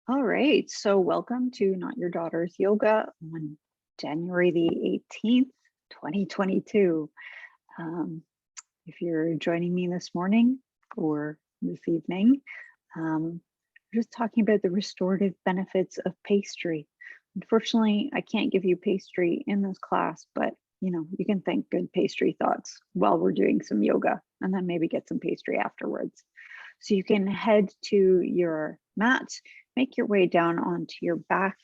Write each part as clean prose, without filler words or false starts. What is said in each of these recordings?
All right, so welcome to Not Your Daughter's Yoga on January the 18th, 2022. Um, if you're joining me this morning or this evening, we're just talking about the restorative benefits of pastry. Unfortunately, I can't give you pastry in this class, but you can think good pastry thoughts while we're doing some yoga and then maybe get some pastry afterwards. So you can head to your mat, make your way down onto your back,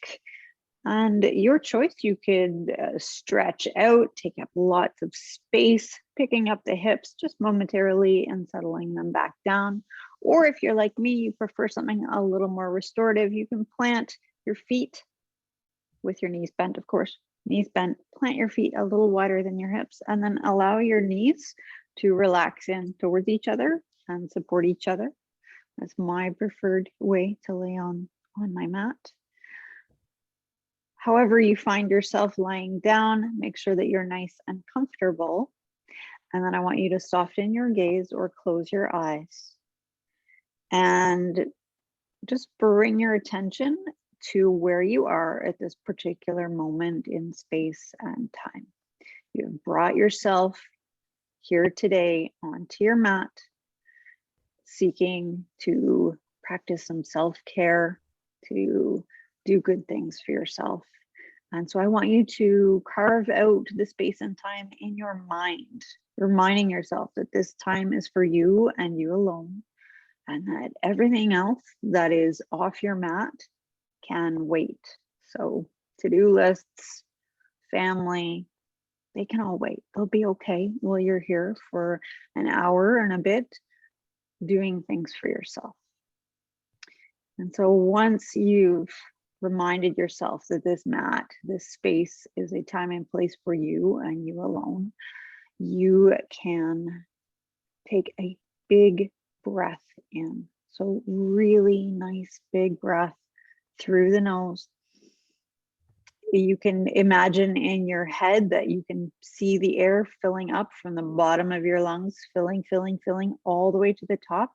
and your choice, you could stretch out, take up lots of space, picking up the hips just momentarily and settling them back down. Or if you're like me, you prefer something a little more restorative, you can plant your feet with your knees bent, of course. Knees bent, plant your feet a little wider than your hips, and then allow your knees to relax in towards each other and support each other. That's my preferred way to lay on my mat. However you find yourself lying down, make sure that you're nice and comfortable. And then I want you to soften your gaze or close your eyes. And just bring your attention to where you are at this particular moment in space and time. You've brought yourself here today onto your mat, seeking to practice some self-care, to do good things for yourself. And so I want you to carve out the space and time in your mind, reminding yourself that this time is for you and you alone, and that everything else that is off your mat can wait. So to-do lists, family, they can all wait. They'll be okay while you're here for an hour and a bit doing things for yourself. And so once you've reminded yourself that this mat, this space is a time and place for you and you alone, you can take a big breath in. So really nice big breath through the nose. You can imagine in your head that you can see the air filling up from the bottom of your lungs, filling all the way to the top.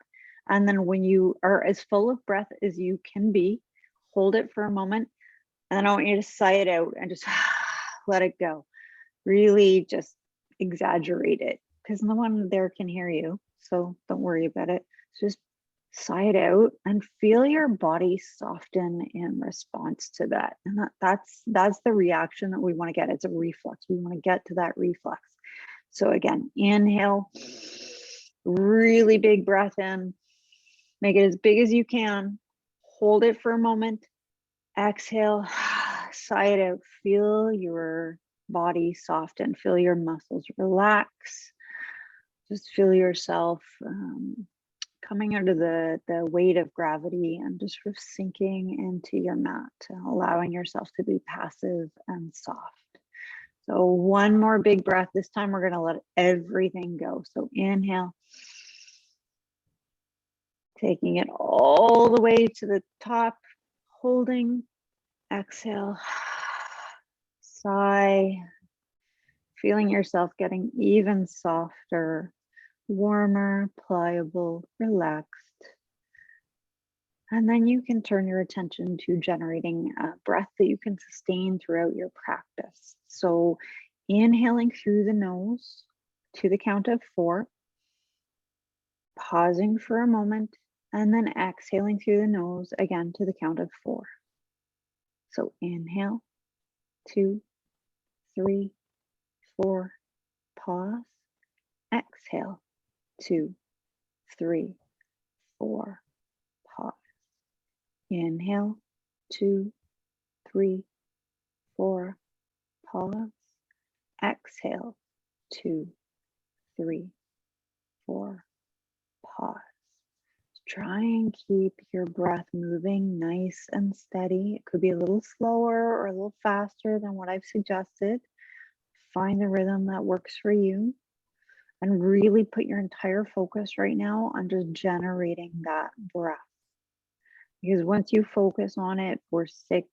And then when you are as full of breath as you can be, hold it for a moment. And then I want you to sigh it out and just let it go. Really just exaggerate it because no one there can hear you. So don't worry about it. Just sigh it out and feel your body soften in response to that. And that's the reaction that we want to get. It's a reflex. We want to get to that reflex. So again, inhale, really big breath in, make it as big as you can, hold it for a moment, exhale, sigh it out, feel your body soften, feel your muscles relax, just feel yourself coming under the weight of gravity and just sort of sinking into your mat, allowing yourself to be passive and soft. So one more big breath. This time we're going to let everything go. So inhale, taking it all the way to the top, holding, exhale, sigh, feeling yourself getting even softer, warmer, pliable, relaxed. And then you can turn your attention to generating a breath that you can sustain throughout your practice. So inhaling through the nose to the count of 4, pausing for a moment, and then exhaling through the nose again to the count of 4. So inhale, 2, 3, 4, pause, exhale, 2, 3, 4, pause. Inhale, 2, 3, 4, pause. Exhale, 2, 3, 4, pause. Try and keep your breath moving nice and steady. It could be a little slower or a little faster than what I've suggested. Find the rhythm that works for you and really put your entire focus right now on just generating that breath. Because once you focus on it for 6,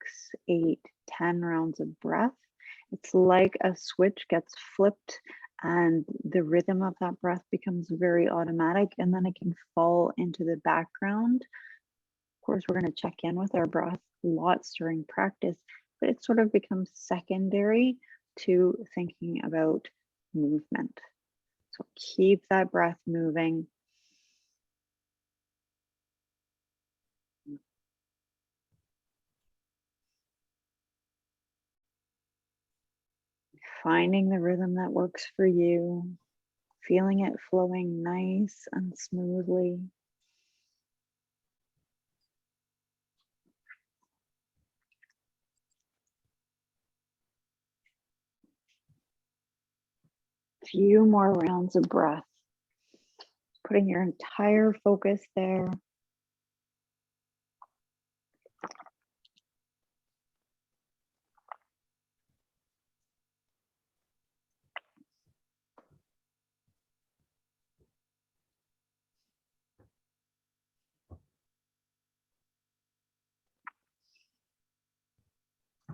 8, 10 rounds of breath, it's like a switch gets flipped and the rhythm of that breath becomes very automatic, and then it can fall into the background course, we're going to check in with our breath lots during practice, but it sort of becomes secondary to thinking about movement. So keep that breath moving. Finding the rhythm that works for you, feeling it flowing nice and smoothly. Few more rounds of breath, putting your entire focus there.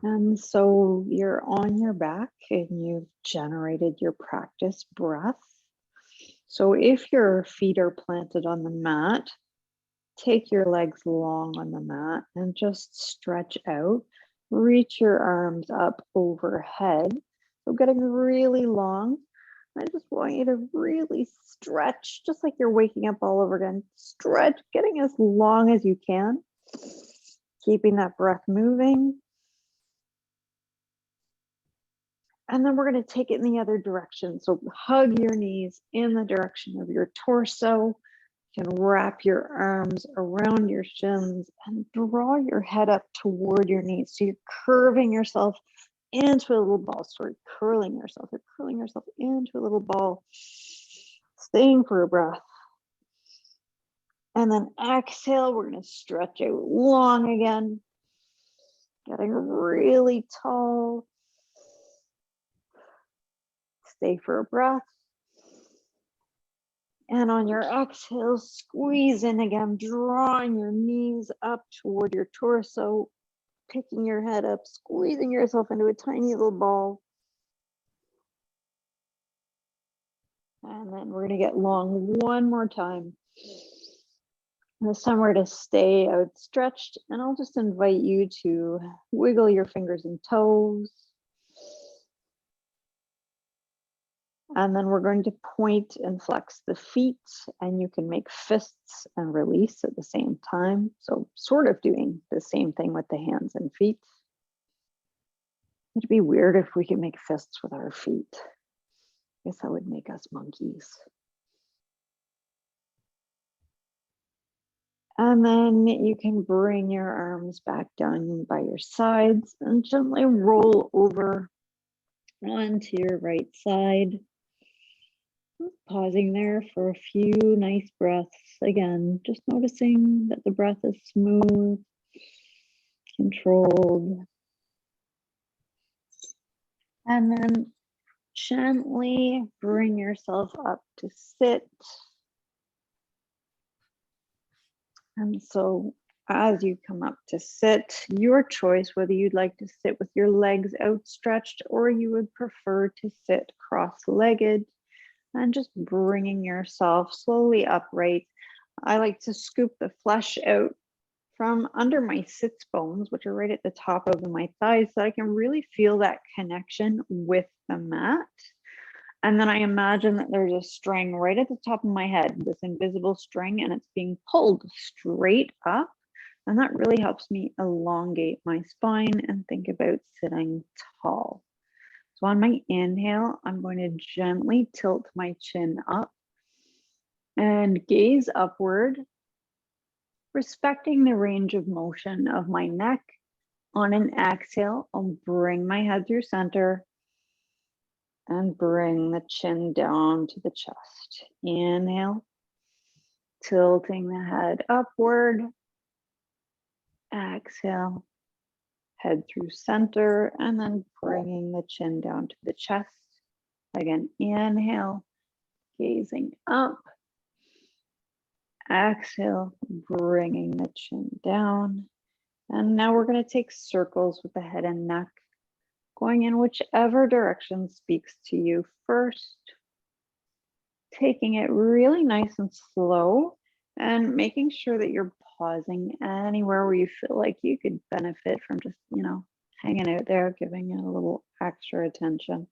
And so you're on your back and you've generated your practice breath. So if your feet are planted on the mat, take your legs long on the mat and just stretch out. Reach your arms up overhead. So getting really long. I just want you to really stretch, just like you're waking up all over again. Stretch, getting as long as you can. Keeping that breath moving. And then we're going to take it in the other direction. So hug your knees in the direction of your torso. You can wrap your arms around your shins and draw your head up toward your knees. So you're curving yourself into a little ball. Sorry, curling yourself. You're curling yourself into a little ball. Staying for a breath. And then exhale, we're going to stretch out long again. Getting really tall. Stay for a breath. And on your exhale, squeeze in again, drawing your knees up toward your torso, picking your head up, squeezing yourself into a tiny little ball. And then we're going to get long one more time. This time we're going to stay outstretched, and I'll just invite you to wiggle your fingers and toes. And then we're going to point and flex the feet, and you can make fists and release at the same time. So sort of doing the same thing with the hands and feet. It'd be weird if we could make fists with our feet. I guess that would make us monkeys. And then you can bring your arms back down by your sides and gently roll over onto your right side. Pausing there for a few nice breaths. Again, just noticing that the breath is smooth, controlled. And then gently bring yourself up to sit. And so as you come up to sit, your choice, whether you'd like to sit with your legs outstretched or you would prefer to sit cross-legged, and just bringing yourself slowly upright. I like to scoop the flesh out from under my sits bones, which are right at the top of my thighs, so I can really feel that connection with the mat. And then I imagine that there's a string right at the top of my head, this invisible string, and it's being pulled straight up. And that really helps me elongate my spine and think about sitting tall. So on my inhale, I'm going to gently tilt my chin up and gaze upward, respecting the range of motion of my neck. On an exhale, I'll bring my head through center and bring the chin down to the chest. Inhale, tilting the head upward. Exhale, head through center, and then bringing the chin down to the chest. Again, inhale, gazing up. Exhale, bringing the chin down. And now we're going to take circles with the head and neck, going in whichever direction speaks to you first. Taking it really nice and slow and making sure that your pausing anywhere where you feel like you could benefit from just, hanging out there, giving it a little extra attention.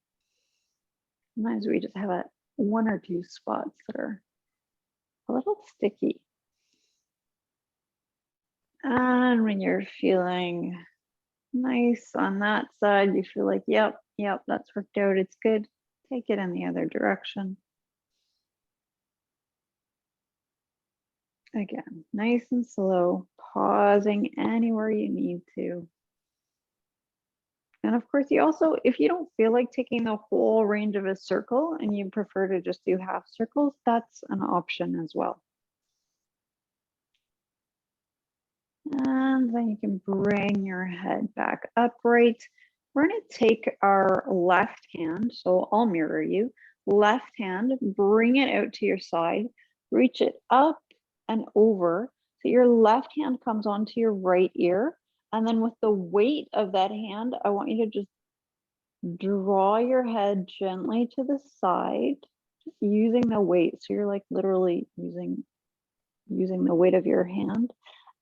Sometimes we just have one or two spots that are a little sticky. And when you're feeling nice on that side, you feel like, yep, that's worked out, it's good. Take it in the other direction. Again, nice and slow, pausing anywhere you need to. And of course, you also, if you don't feel like taking the whole range of a circle and you prefer to just do half circles, that's an option as well. And then you can bring your head back upright. We're going to take our left hand, so I'll mirror you. Left hand, bring it out to your side, reach it up and over. So your left hand comes onto your right ear. And then with the weight of that hand, I want you to just draw your head gently to the side, just using the weight. So you're like literally using the weight of your hand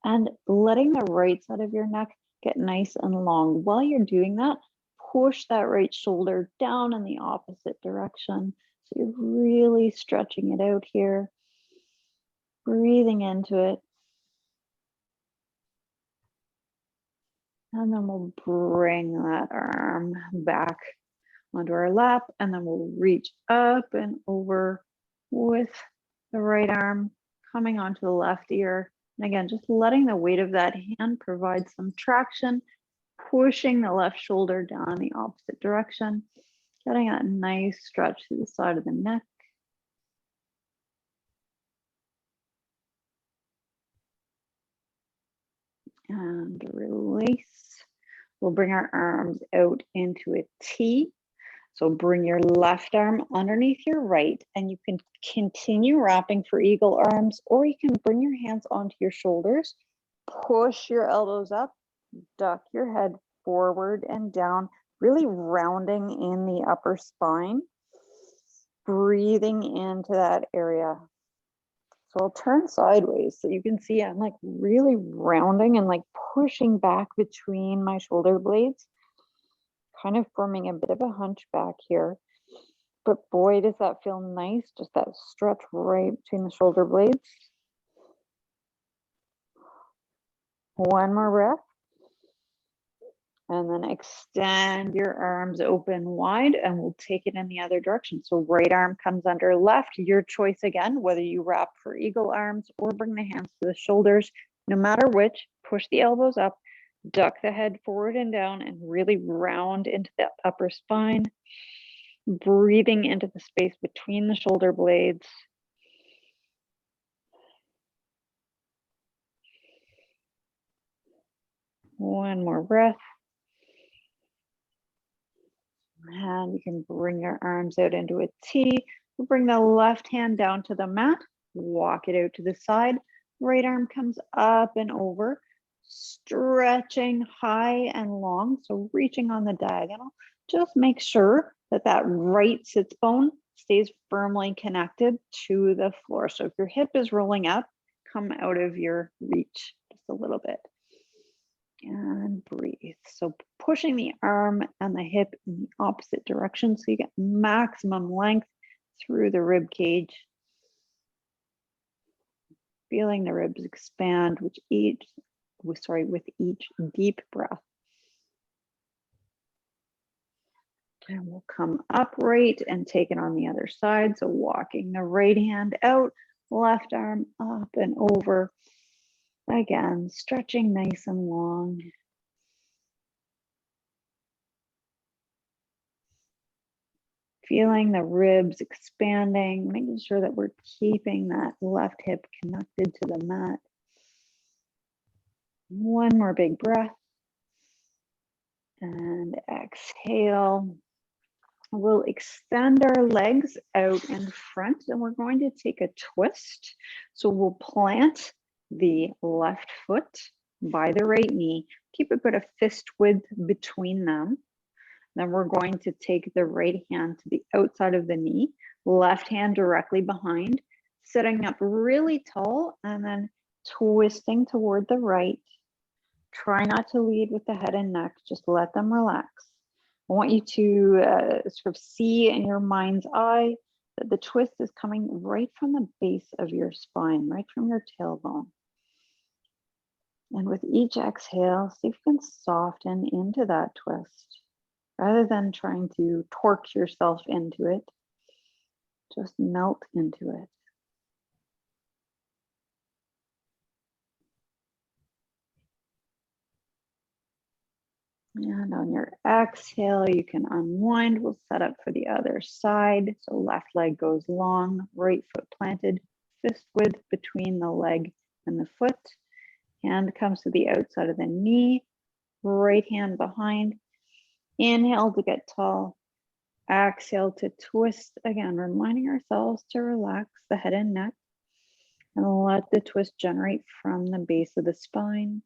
and letting the right side of your neck get nice and long. While you're doing that, push that right shoulder down in the opposite direction. So you're really stretching it out here, breathing into it. And then we'll bring that arm back onto our lap, and then we'll reach up and over with the right arm coming onto the left ear. And again, just letting the weight of that hand provide some traction, pushing the left shoulder down the opposite direction, getting that nice stretch through the side of the neck. And release. We'll bring our arms out into a T. So bring your left arm underneath your right, and you can continue wrapping for eagle arms, or you can bring your hands onto your shoulders, push your elbows up, duck your head forward and down, really rounding in the upper spine, breathing into that area. So I'll turn sideways so you can see I'm like really rounding and like pushing back between my shoulder blades, kind of forming a bit of a hunchback here. But boy, does that feel nice, just that stretch right between the shoulder blades. One more breath. And then extend your arms open wide, and we'll take it in the other direction. So right arm comes under left, your choice again, whether you wrap for eagle arms or bring the hands to the shoulders. No matter which, push the elbows up, duck the head forward and down, and really round into the upper spine, breathing into the space between the shoulder blades. One more breath. And you can bring your arms out into a T. We'll bring the left hand down to the mat, walk it out to the side. Right arm comes up and over, stretching high and long. So reaching on the diagonal. Just make sure that that right sits bone stays firmly connected to the floor. So if your hip is rolling up, come out of your reach just a little bit. And breathe. So pushing the arm and the hip in the opposite direction so you get maximum length through the rib cage. Feeling the ribs expand with each deep breath. And we'll come upright and take it on the other side. So walking the right hand out, left arm up and over. Again, stretching nice and long. Feeling the ribs expanding, making sure that we're keeping that left hip connected to the mat. One more big breath. And exhale. We'll extend our legs out in front, and we're going to take a twist. So we'll plant the left foot by the right knee, keep about a fist width between them. Then we're going to take the right hand to the outside of the knee, left hand directly behind, sitting up really tall, and then twisting toward the right. Try not to lead with the head and neck, just let them relax. I want you to sort of see in your mind's eye that the twist is coming right from the base of your spine, right from your tailbone. And with each exhale, see if you can soften into that twist rather than trying to torque yourself into it. Just melt into it. And on your exhale, you can unwind. We'll set up for the other side. So left leg goes long, right foot planted, fist width between the leg and the foot. Hand comes to the outside of the knee, right hand behind. Inhale to get tall. Exhale to twist again, reminding ourselves to relax the head and neck and let the twist generate from the base of the spine.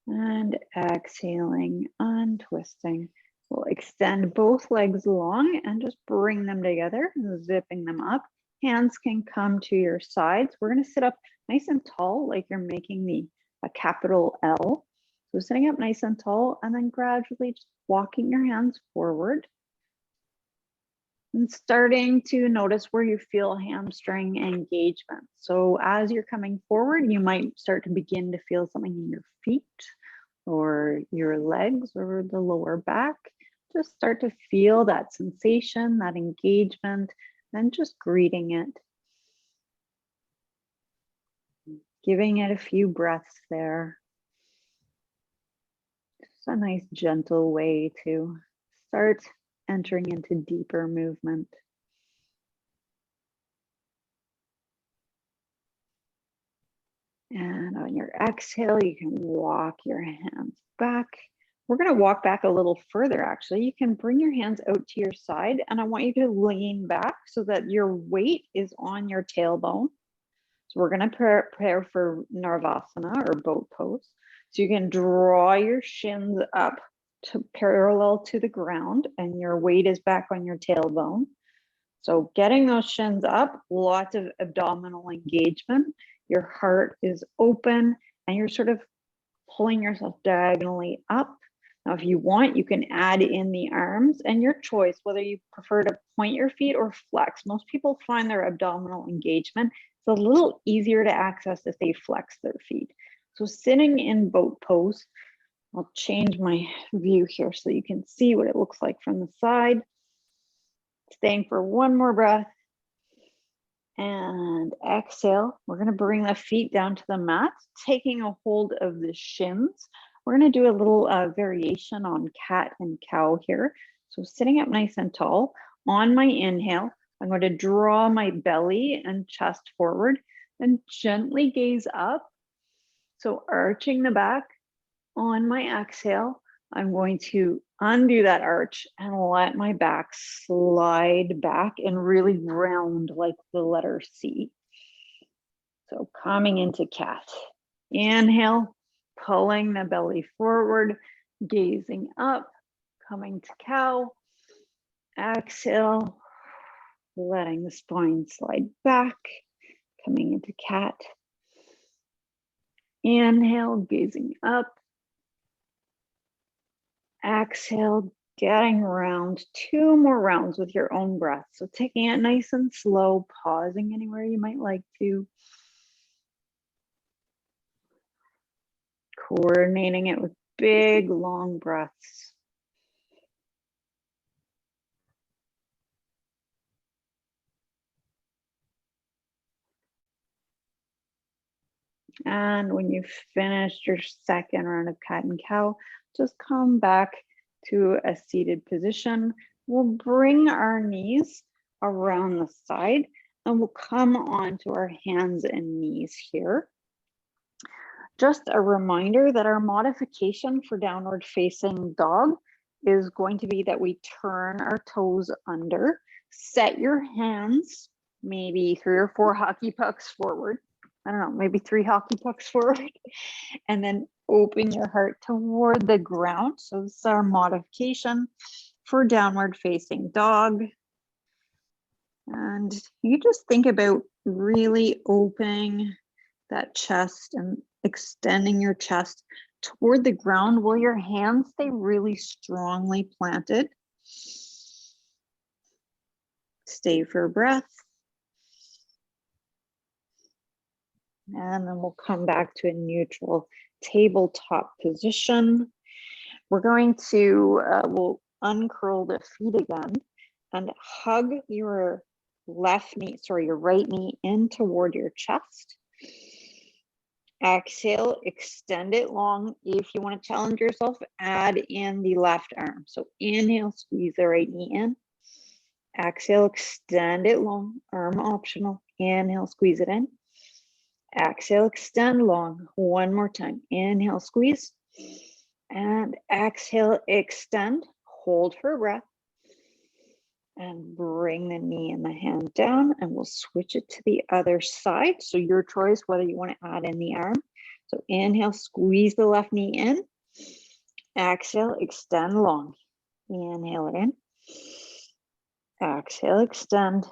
And exhaling, untwisting. We'll extend both legs long and just bring them together, zipping them up. Hands can come to your sides. We're going to sit up nice and tall, like you're making a capital L. So sitting up nice and tall, and then gradually just walking your hands forward. And starting to notice where you feel hamstring engagement. So as you're coming forward, you might start to begin to feel something in your feet or your legs or the lower back. Just start to feel that sensation, that engagement, and just greeting it. Giving it a few breaths there. Just a nice gentle way to start entering into deeper movement. And on your exhale, you can walk your hands back. We're going to walk back a little further, actually. You can bring your hands out to your side, and I want you to lean back so that your weight is on your tailbone. So we're going to prepare for Navasana or boat pose. So you can draw your shins up to parallel to the ground, and your weight is back on your tailbone. So getting those shins up, lots of abdominal engagement. Your heart is open and you're sort of pulling yourself diagonally up. Now, if you want, you can add in the arms, and your choice, whether you prefer to point your feet or flex. Most people find their abdominal engagement it's a little easier to access if they flex their feet. So sitting in boat pose, I'll change my view here so you can see what it looks like from the side. Staying for one more breath. And exhale. We're going to bring the feet down to the mat, taking a hold of the shins. We're going to do a little variation on cat and cow here. So sitting up nice and tall. On my inhale, I'm going to draw my belly and chest forward and gently gaze up. So arching the back. On my exhale, I'm going to undo that arch and let my back slide back and really round like the letter C. So coming into cat. Inhale, pulling the belly forward, gazing up, coming to cow. Exhale, letting the spine slide back, coming into cat. Inhale, gazing up. Exhale, getting round, 2 more rounds with your own breath. So taking it nice and slow, pausing anywhere you might like to. Coordinating it with big, long breaths. And when you've finished your second round of cat and cow, just come back to a seated position. We'll bring our knees around the side and we'll come onto our hands and knees here. Just a reminder that our modification for downward facing dog is going to be that we turn our toes under, set your hands maybe 3 or 4 hockey pucks forward. I don't know, maybe 3 hockey pucks forward, and then open your heart toward the ground. So this is our modification for downward facing dog. And you just think about really opening that chest and extending your chest toward the ground while your hands stay really strongly planted. Stay for a breath. And then we'll come back to a neutral tabletop position. We're going to, we'll uncurl the feet again and hug your your right knee in toward your chest. Exhale, extend it long. If you want to challenge yourself, add in the left arm. So inhale, squeeze the right knee in. Exhale, extend it long, arm optional. Inhale, squeeze it in. Exhale, extend long. One more time. Inhale, squeeze. And exhale, extend. Hold for a breath. And bring the knee and the hand down, and we'll switch it to the other side. So your choice, whether you want to add in the arm. So inhale, squeeze the left knee in. Exhale, extend long. Inhale it in. Exhale, extend.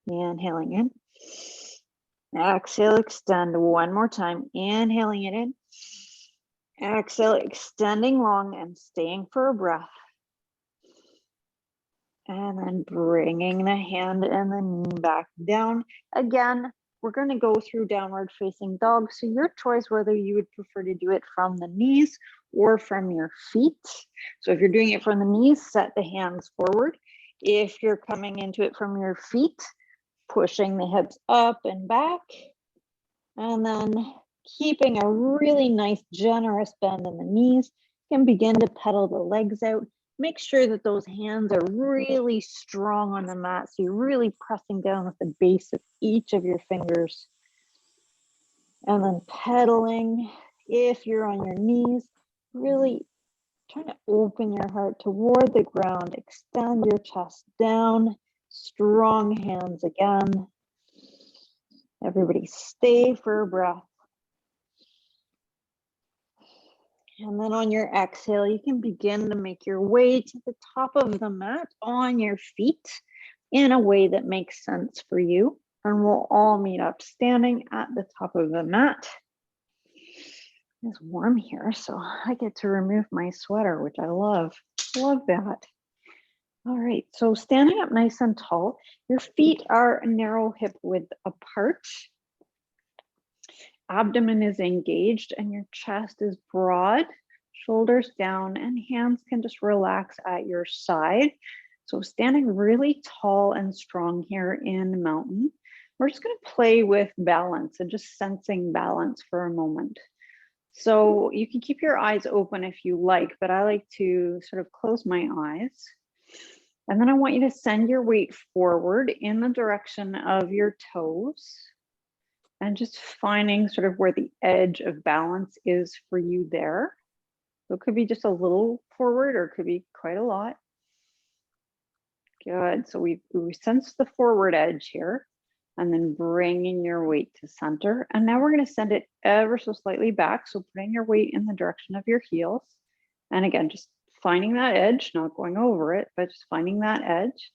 Inhaling in. Exhale, extend one more time. Inhaling it in. Exhale, extending long and staying for a breath. And then bringing the hand and the knee back down. Again, we're going to go through downward facing dog. So your choice, whether you would prefer to do it from the knees or from your feet. So if you're doing it from the knees, set the hands forward. If you're coming into it from your feet, pushing the hips up and back. And then keeping a really nice, generous bend in the knees. You can begin to pedal the legs out. Make sure that those hands are really strong on the mat. So you're really pressing down with the base of each of your fingers. And then pedaling. If you're on your knees, really trying to open your heart toward the ground. Extend your chest down. Strong hands again. Everybody stay for a breath. And then on your exhale, you can begin to make your way to the top of the mat on your feet in a way that makes sense for you. And we'll all meet up standing at the top of the mat. It's warm here, so I get to remove my sweater, which I love. Love that. All right, so standing up nice and tall, your feet are narrow hip width apart. Abdomen is engaged and your chest is broad, shoulders down, and hands can just relax at your side. So standing really tall and strong here in mountain. We're just going to play with balance and just sensing balance for a moment. So you can keep your eyes open if you like, but I like to sort of close my eyes. And then I want you to send your weight forward in the direction of your toes. And just finding sort of where the edge of balance is for you there. So it could be just a little forward or it could be quite a lot. Good, so we sense the forward edge here and then bringing your weight to center. And now we're gonna send it ever so slightly back. So putting your weight in the direction of your heels. And again, just finding that edge, not going over it, but just finding that edge.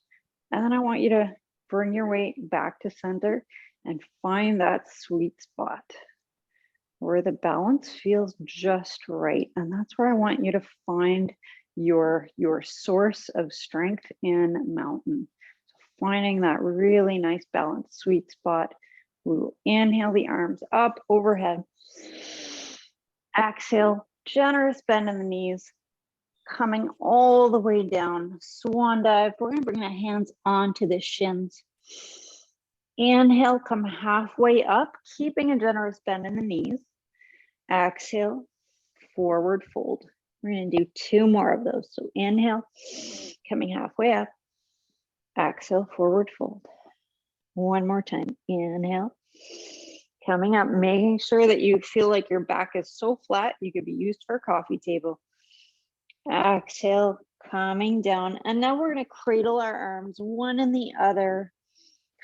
And then I want you to bring your weight back to center and find that sweet spot where the balance feels just right. And that's where I want you to find your source of strength in mountain. So finding that really nice balanced sweet spot. We will inhale the arms up overhead. Exhale, generous bend in the knees, coming all the way down. Swan dive. We're going to bring the hands onto the shins. Inhale, come halfway up, keeping a generous bend in the knees. Exhale, forward fold. We're going to do 2 more of those. So inhale, coming halfway up. Exhale, forward fold. 1 more time. Inhale, coming up, making sure that you feel like your back is so flat, you could be used for a coffee table. Exhale, coming down. And now we're going to cradle our arms, one in the other,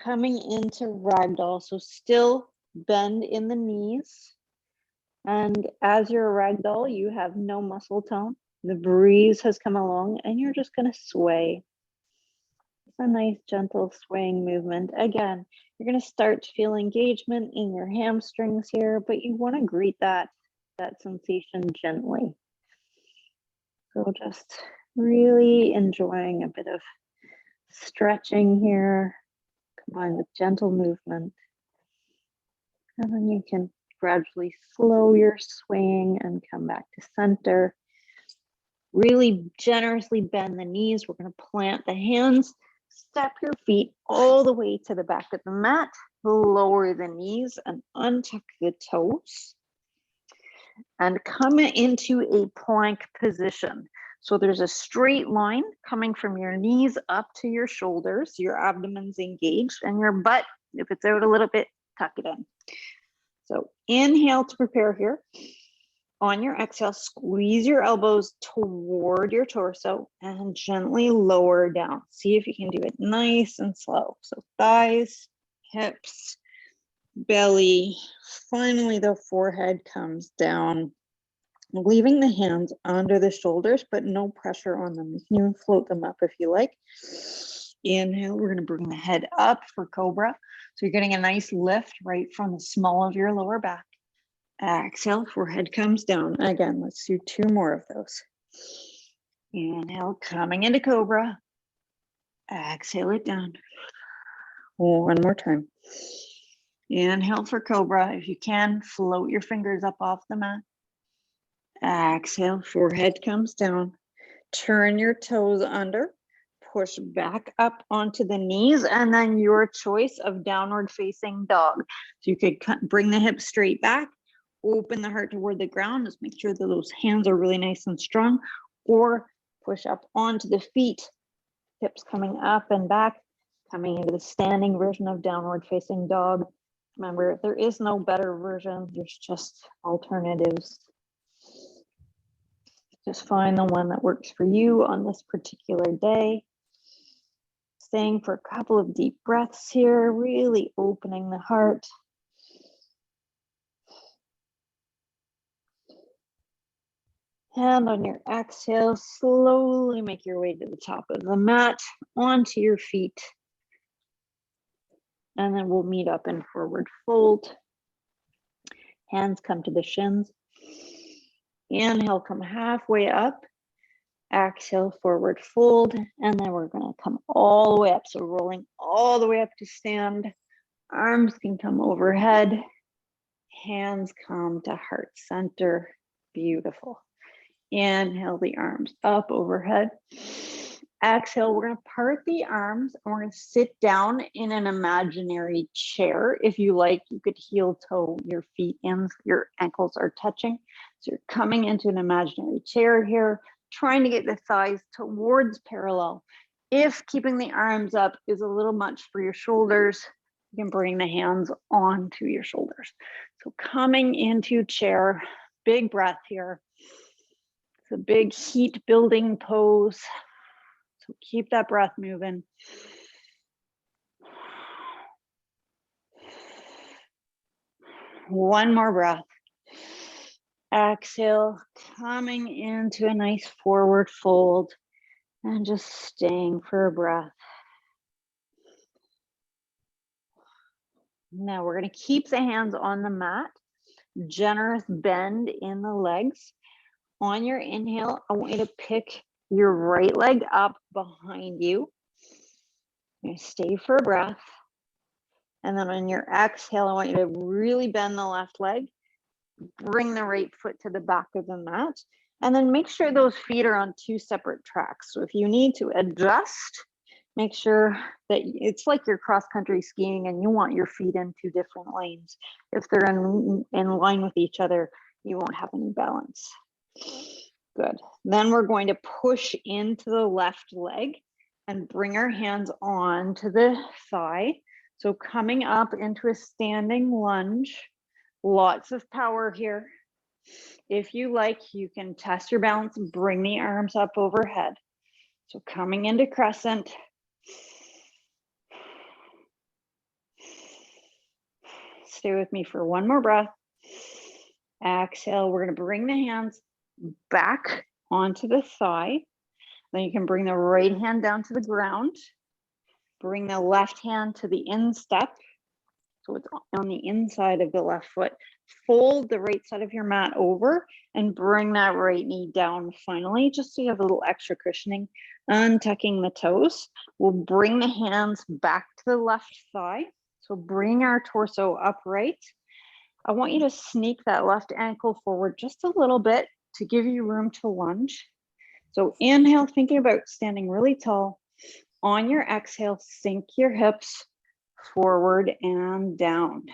coming into ragdoll. So still bend in the knees. And as you're a ragdoll, you have no muscle tone. The breeze has come along and you're just going to sway. It's a nice, gentle swaying movement. Again, you're going to start to feel engagement in your hamstrings here, but you want to greet that sensation gently. So just really enjoying a bit of stretching here, combined with gentle movement. And then you can gradually slow your swaying and come back to center. Really generously bend the knees. We're going to plant the hands, step your feet all the way to the back of the mat, lower the knees and untuck the toes. And come into a plank position. So there's a straight line coming from your knees up to your shoulders, your abdomen's engaged, and your butt, if it's out a little bit, tuck it in. So inhale to prepare here. On your exhale, squeeze your elbows toward your torso and gently lower down. See if you can do it nice and slow. So thighs, hips, belly. Finally, the forehead comes down, leaving the hands under the shoulders, but no pressure on them. You can even float them up if you like. Inhale, we're going to bring the head up for cobra. So you're getting a nice lift right from the small of your lower back. Exhale, forehead comes down. Again, let's do 2 more of those. Inhale, coming into cobra. Exhale it down. 1 more time. Inhale for cobra. If you can, float your fingers up off the mat. Exhale, forehead comes down. Turn your toes under. Push back up onto the knees, and then your choice of downward facing dog. So you could bring the hips straight back, open the heart toward the ground. Just make sure that those hands are really nice and strong, or push up onto the feet, hips coming up and back, coming into the standing version of downward facing dog. Remember, there is no better version. There's just alternatives. Just find the one that works for you on this particular day. Staying for a couple of deep breaths here, really opening the heart. And on your exhale, slowly make your way to the top of the mat, onto your feet. And then we'll meet up in forward fold. Hands come to the shins. Inhale, come halfway up. Exhale, forward fold. And then we're going to come all the way up. So rolling all the way up to stand. Arms can come overhead. Hands come to heart center. Beautiful. Inhale the arms up overhead. Exhale, we're going to part the arms and we're going to sit down in an imaginary chair. If you like, you could heel toe your feet in, your ankles are touching. So you're coming into an imaginary chair here, trying to get the thighs towards parallel. If keeping the arms up is a little much for your shoulders, you can bring the hands onto your shoulders. So coming into chair, big breath here. It's a big heat building pose. So keep that breath moving. One more breath. Exhale, coming into a nice forward fold and just staying for a breath. Now we're going to keep the hands on the mat. Generous bend in the legs. On your inhale, I want you to pick your right leg up behind you. You're going to stay for a breath. And then on your exhale, I want you to really bend the left leg. Bring the right foot to the back of the mat. And then make sure those feet are on 2 separate tracks. So if you need to adjust, make sure that it's like you're cross-country skiing and you want your feet in 2 different lanes. If they're in line with each other, you won't have any balance. Good. Then we're going to push into the left leg and bring our hands on to the thigh. So coming up into a standing lunge, lots of power here. If you like, you can test your balance and bring the arms up overhead. So coming into crescent. Stay with me for one more breath. Exhale, we're going to bring the hands back onto the thigh. Then you can bring the right hand down to the ground. Bring the left hand to the instep. So it's on the inside of the left foot. Fold the right side of your mat over and bring that right knee down finally, just so you have a little extra cushioning. Untucking the toes. We'll bring the hands back to the left thigh. So bring our torso upright. I want you to sneak that left ankle forward just a little bit to give you room to lunge. So inhale, thinking about standing really tall. On your exhale, sink your hips forward and down.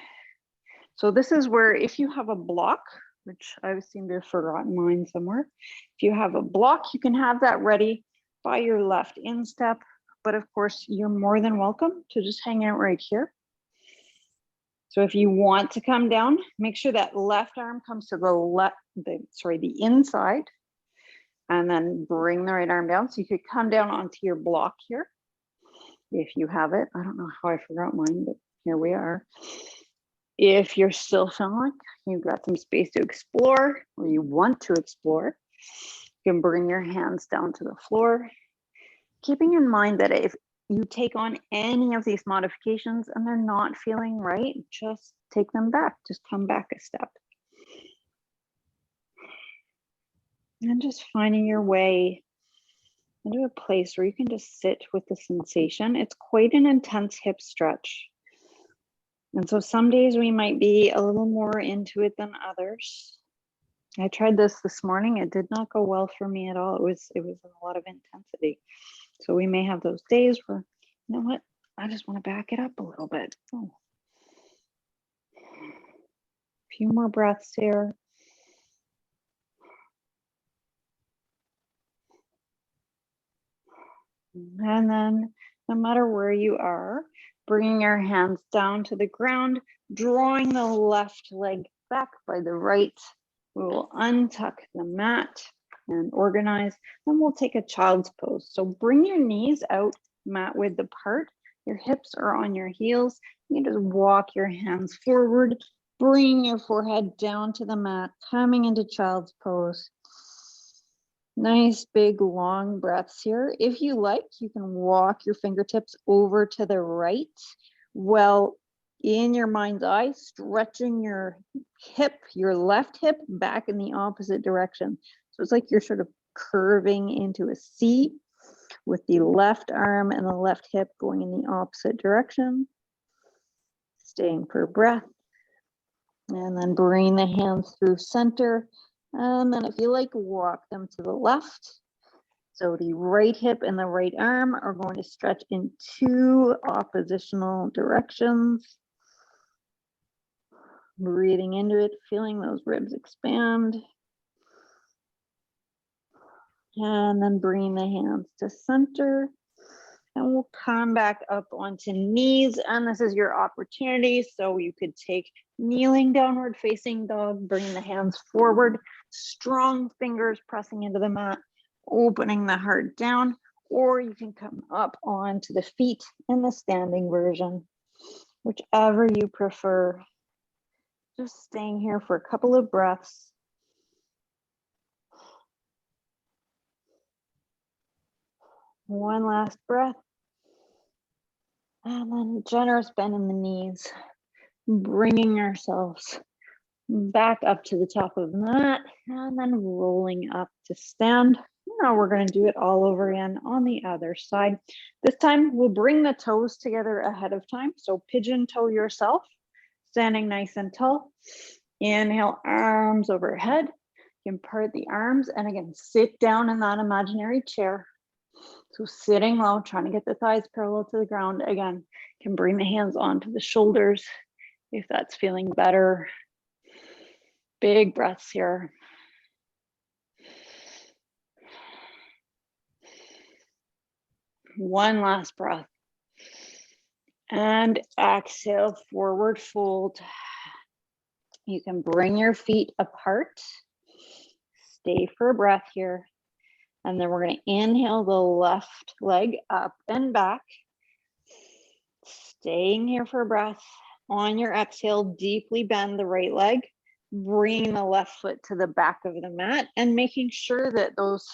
So this is where if you have a block, which I seem to have forgotten mine somewhere, if you have a block, you can have that ready by your left instep. But of course, you're more than welcome to just hang out right here. So if you want to come down, make sure that left arm comes to the inside, and then bring the right arm down. So you could come down onto your block here if you have it. I don't know how I forgot mine, but here we are. If you're still feeling like you've got some space to explore, or you want to explore, you can bring your hands down to the floor, keeping in mind that if you take on any of these modifications and they're not feeling right, just take them back, just come back a step. And just finding your way into a place where you can just sit with the sensation. It's quite an intense hip stretch. And so some days we might be a little more into it than others. I tried this morning. It did not go well for me at all. It was a lot of intensity. So we may have those days where, you know what, I just want to back it up a little bit. Oh. A few more breaths here. And then no matter where you are, bringing your hands down to the ground, drawing the left leg back by the right. We will untuck the mat and organize. Then we'll take a child's pose. So bring your knees out mat width apart. Your hips are on your heels. You can just walk your hands forward. Bring your forehead down to the mat, coming into child's pose. Nice big long breaths here. If you like, you can walk your fingertips over to the right. Well, in your mind's eye, stretching your hip, your left hip back in the opposite direction. So it's like you're sort of curving into a C with the left arm and the left hip going in the opposite direction. Staying for breath. And then bring the hands through center. And then if you like, walk them to the left. So the right hip and the right arm are going to stretch in two oppositional directions. Breathing into it, feeling those ribs expand. And then bring the hands to center. And we'll come back up onto knees. And this is your opportunity. So you could take kneeling downward facing dog, bring the hands forward, strong fingers pressing into the mat, opening the heart down, or you can come up onto the feet in the standing version, whichever you prefer. Just staying here for a couple of breaths. One last breath. And then generous bend in the knees, bringing ourselves back up to the top of the mat, and then rolling up to stand. Now we're going to do it all over again on the other side. This time we'll bring the toes together ahead of time. So pigeon toe yourself, standing nice and tall. Inhale, arms overhead. You can part the arms and again, sit down in that imaginary chair. So sitting low, trying to get the thighs parallel to the ground. Again, you can bring the hands onto the shoulders if that's feeling better. Big breaths here. One last breath. And exhale, forward fold. You can bring your feet apart. Stay for a breath here. And then we're going to inhale the left leg up and back. Staying here for a breath. On your exhale, deeply bend the right leg. bringing the left foot to the back of the mat and making sure that those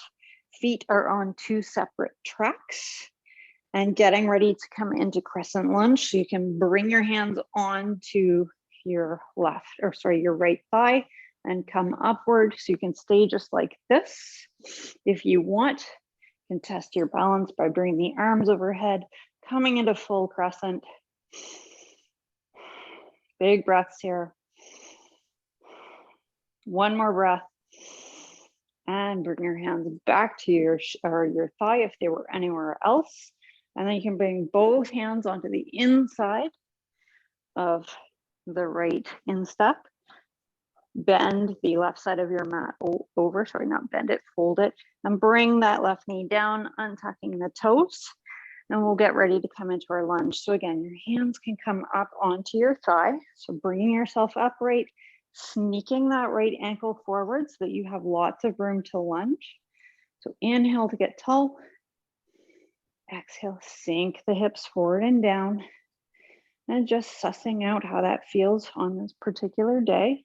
feet are on 2 separate tracks, and getting ready to come into crescent lunge. So you can bring your hands onto your your right thigh and come upward. So you can stay just like this. If you want, you can test your balance by bringing the arms overhead, coming into full crescent. Big breaths here. One more breath. And bring your hands back to your thigh if they were anywhere else. And then you can bring both hands onto the inside of the right instep. Bend the left side of your mat over, sorry, not bend it, fold it, and bring that left knee down, untucking the toes. And we'll get ready to come into our lunge. So again, your hands can come up onto your thigh. So bringing yourself upright, sneaking that right ankle forward so that you have lots of room to lunge. So inhale to get tall. Exhale, sink the hips forward and down. And just sussing out how that feels on this particular day.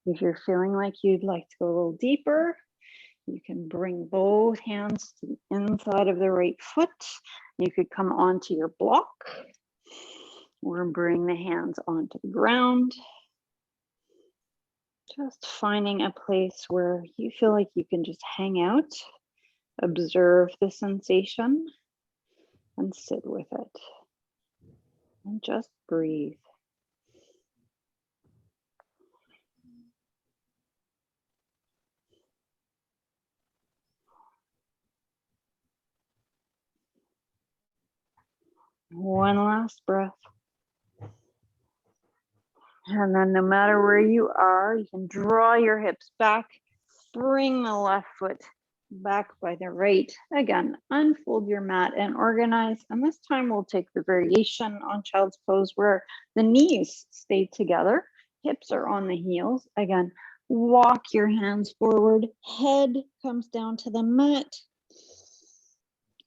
If you're feeling like you'd like to go a little deeper, you can bring both hands to the inside of the right foot. You could come onto your block or bring the hands onto the ground. Just finding a place where you feel like you can just hang out, observe the sensation, and sit with it. And just breathe. One last breath. And then no matter where you are, you can draw your hips back, bring the left foot back by the right. Again, unfold your mat and organize. And this time we'll take the variation on child's pose where the knees stay together, hips are on the heels. Again, walk your hands forward, head comes down to the mat.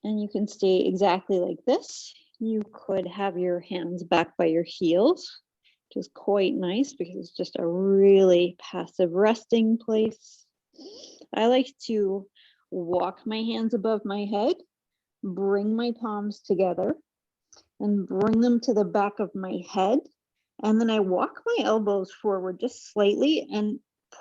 And you can stay exactly like this. You could have your hands back by your heels, which is quite nice because it's just a really passive resting place. I like to walk my hands above my head, bring my palms together, and bring them to the back of my head. And then I walk my elbows forward just slightly and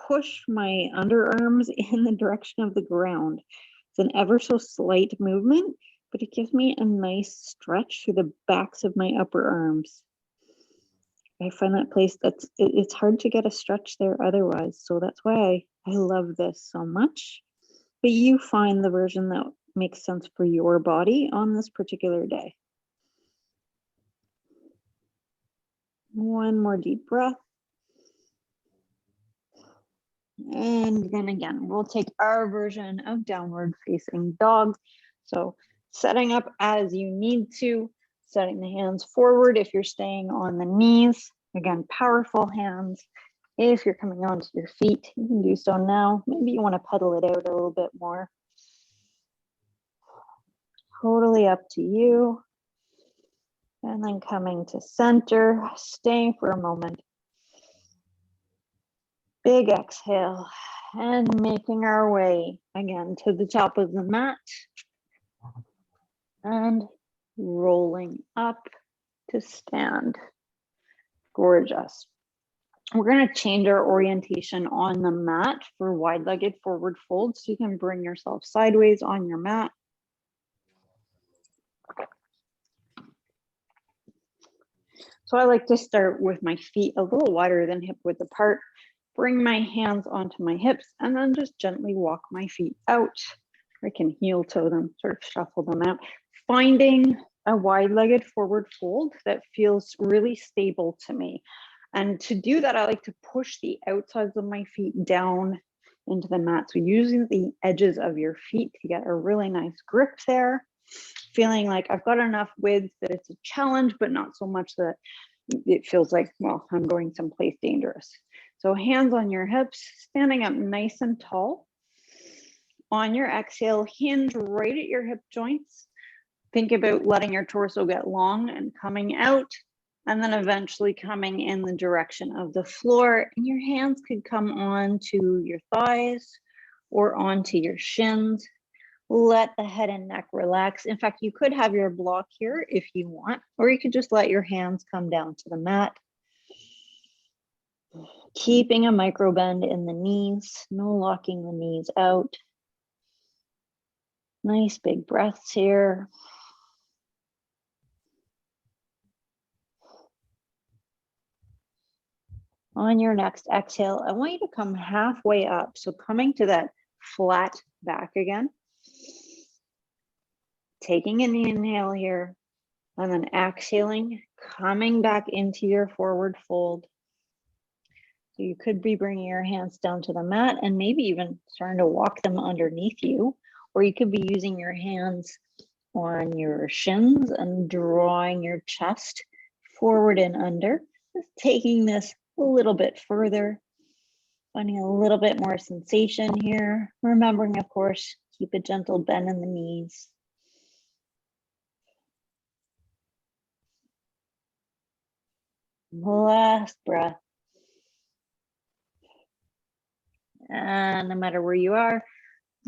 push my underarms in the direction of the ground. It's an ever so slight movement, but it gives me a nice stretch through the backs of my upper arms. I find that place it's hard to get a stretch there otherwise. So that's why I love this so much. But you find the version that makes sense for your body on this particular day. One more deep breath. And then again, we'll take our version of downward facing dog. So setting up as you need to, setting the hands forward if you're staying on the knees. Again, powerful hands. If you're coming onto your feet, you can do so now. Maybe you want to pedal it out a little bit more. Totally up to you. And then coming to center, staying for a moment. Big exhale and making our way again to the top of the mat and rolling up to stand. Gorgeous. We're going to change our orientation on the mat for wide-legged forward fold, so you can bring yourself sideways on your mat. So I like to start with my feet a little wider than hip width apart, bring my hands onto my hips, and then just gently walk my feet out. I can heel toe them, sort of shuffle them out, finding a wide-legged forward fold that feels really stable to me. And to do that, I like to push the outsides of my feet down into the mat. So using the edges of your feet to get a really nice grip there, feeling like I've got enough width that it's a challenge, but not so much that it feels like, well, I'm going someplace dangerous. So hands on your hips, standing up nice and tall. On your exhale, hinge right at your hip joints. Think about letting your torso get long and coming out. And then eventually coming in the direction of the floor, and your hands could come onto your thighs or onto your shins. Let the head and neck relax. In fact, you could have your block here if you want, or you could just let your hands come down to the mat. Keeping a micro bend in the knees, no locking the knees out. Nice big breaths here. On your next exhale, I want you to come halfway up. So coming to that flat back again. Taking an inhale here, and then exhaling, coming back into your forward fold. So you could be bringing your hands down to the mat and maybe even starting to walk them underneath you, or you could be using your hands on your shins and drawing your chest forward and under. Just taking this a little bit further, finding a little bit more sensation here. Remembering, of course, keep a gentle bend in the knees. Last breath. And no matter where you are,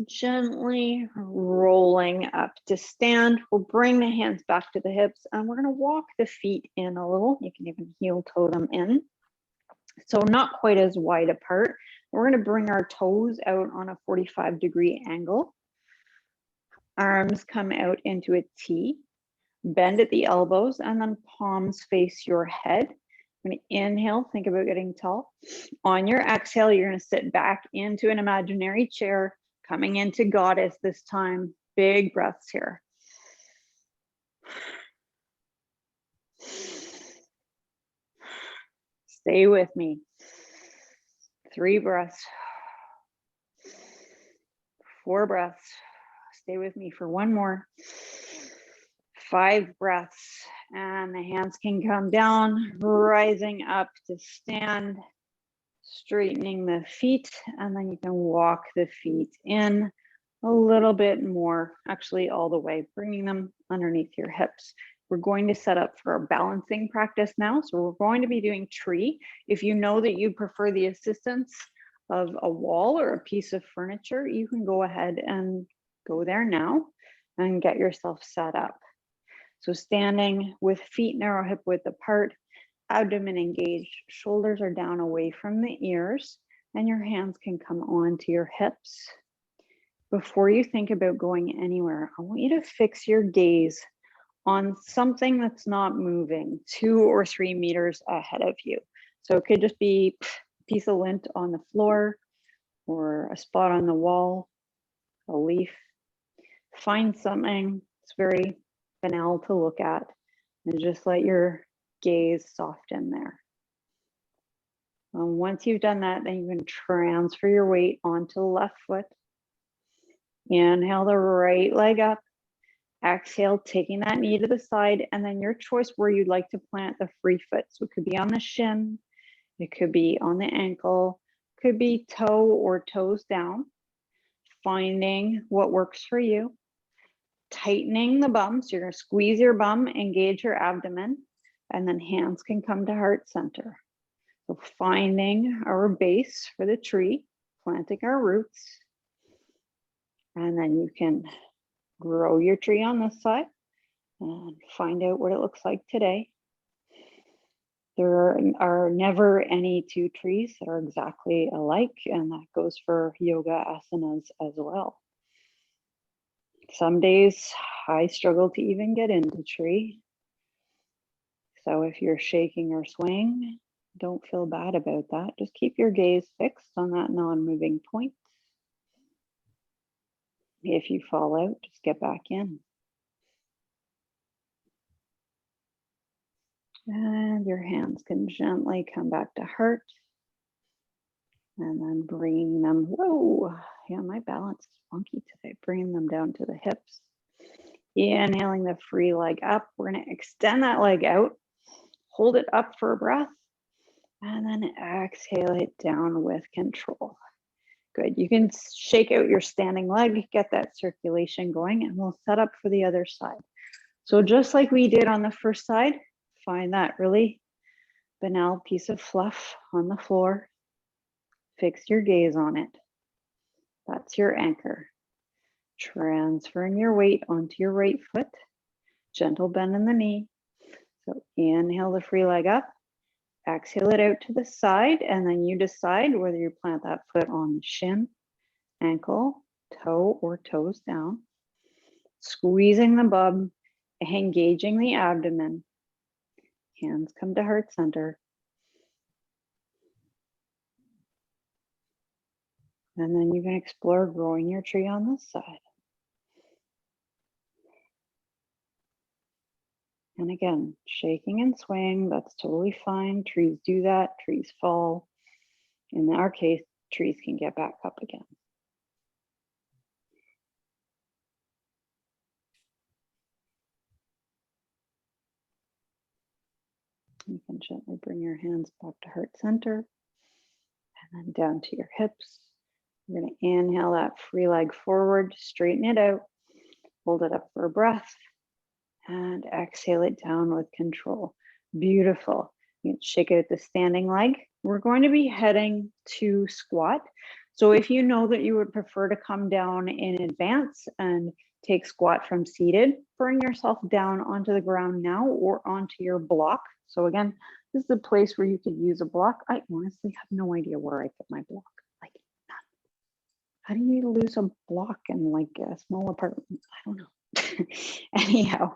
gently rolling up to stand. We'll bring the hands back to the hips, and we're going to walk the feet in a little. You can even heel toe them in. So not quite as wide apart. We're going to bring our toes out on a 45-degree angle. Arms come out into a T. Bend at the elbows, and then palms face your head. I'm going to inhale, think about getting tall. On your exhale, you're going to sit back into an imaginary chair, coming into goddess this time. Big breaths here. Stay with me. 3 breaths. 4 breaths. Stay with me for 1 more. 5 breaths, and the hands can come down, rising up to stand, straightening the feet, and then you can walk the feet in a little bit more, actually all the way, bringing them underneath your hips. We're going to set up for our balancing practice now. So we're going to be doing tree. If you know that you prefer the assistance of a wall or a piece of furniture, you can go ahead and go there now and get yourself set up. So standing with feet narrow hip width apart, abdomen engaged, shoulders are down away from the ears, and your hands can come onto your hips. Before you think about going anywhere, I want you to fix your gaze on something that's not moving 2 or 3 meters ahead of you. So it could just be a piece of lint on the floor or a spot on the wall, a leaf. Find something that's very banal to look at and just let your gaze soften there. Once you've done that, then you can transfer your weight onto the left foot. Inhale the right leg up. Exhale, taking that knee to the side, and then your choice where you'd like to plant the free foot. So it could be on the shin, it could be on the ankle, could be toe or toes down. Finding what works for you. Tightening the bum, so you're going to squeeze your bum, engage your abdomen, and then hands can come to heart center. So finding our base for the tree, planting our roots, and then you can grow your tree on this side and find out what it looks like today. There are never any 2 trees that are exactly alike, and that goes for yoga asanas as well. Some days I struggle to even get into tree. So if you're shaking or swaying, don't feel bad about that. Just keep your gaze fixed on that non-moving point. If you fall out, just get back in. And your hands can gently come back to heart. And then bringing them, whoa, yeah, my balance is funky today. Bringing them down to the hips. Inhaling the free leg up. We're going to extend that leg out. Hold it up for a breath. And then exhale it down with control. Good. You can shake out your standing leg, get that circulation going, and we'll set up for the other side. So just like we did on the first side, Find that really banal piece of fluff on the floor. Fix your gaze on it. That's your anchor. Transferring your weight onto your right foot. Gentle bend in the knee. So inhale the free leg up. Exhale it out to the side, and then you decide whether you plant that foot on the shin, ankle, toe, or toes down. Squeezing the bum, engaging the abdomen. Hands come to heart center. And then you can explore growing your tree on this side. And again, shaking and swaying, that's totally fine. Trees do that, trees fall. In our case, trees can get back up again. You can gently bring your hands back to heart center and then down to your hips. You're going to inhale that free leg forward, straighten it out, hold it up for a breath, and exhale it down with control. Beautiful. You can shake out the standing leg. We're going to be heading to squat. So if you know that you would prefer to come down in advance and take squat from seated, bring yourself down onto the ground now or onto your block. So again, this is a place where you could use a block. I honestly have no idea where I put my block. Like, none. How do you lose a block in like a small apartment? I don't know. Anyhow,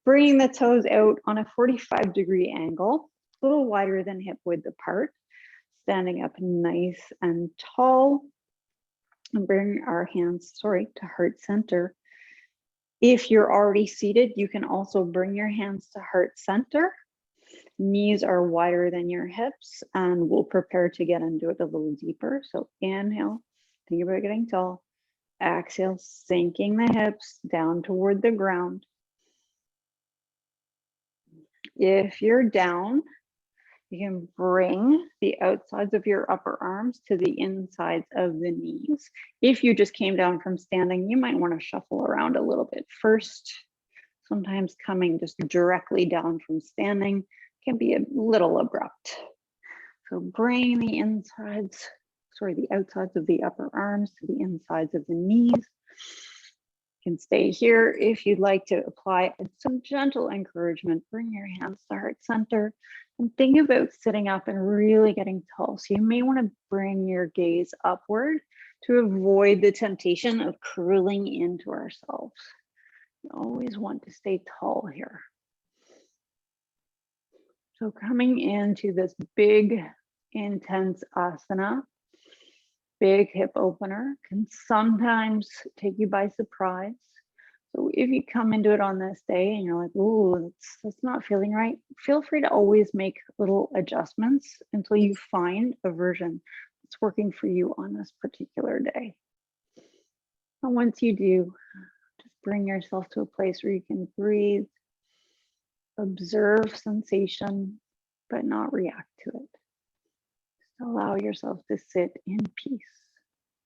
bringing the toes out on a 45-degree angle, a little wider than hip width apart, standing up nice and tall, and bring our hands, to heart center. If you're already seated, you can also bring your hands to heart center. Knees are wider than your hips, and we'll prepare to get into it a little deeper. So inhale, think about getting tall. Exhale, sinking the hips down toward the ground. If you're down, you can bring the outsides of your upper arms to the insides of the knees. If you just came down from standing, you might want to shuffle around a little bit first. Sometimes coming just directly down from standing can be a little abrupt. So bring the outsides of the upper arms to the insides of the knees. You can stay here if you'd like to apply some gentle encouragement. Bring your hands to heart center and think about sitting up and really getting tall. So you may want to bring your gaze upward to avoid the temptation of curling into ourselves. You always want to stay tall here. So coming into this big, intense asana, big hip opener can sometimes take you by surprise. So if you come into it on this day and you're like, ooh, that's not feeling right, feel free to always make little adjustments until you find a version that's working for you on this particular day. And once you do, just bring yourself to a place where you can breathe, observe sensation, but not react to it. Just allow yourself to sit in peace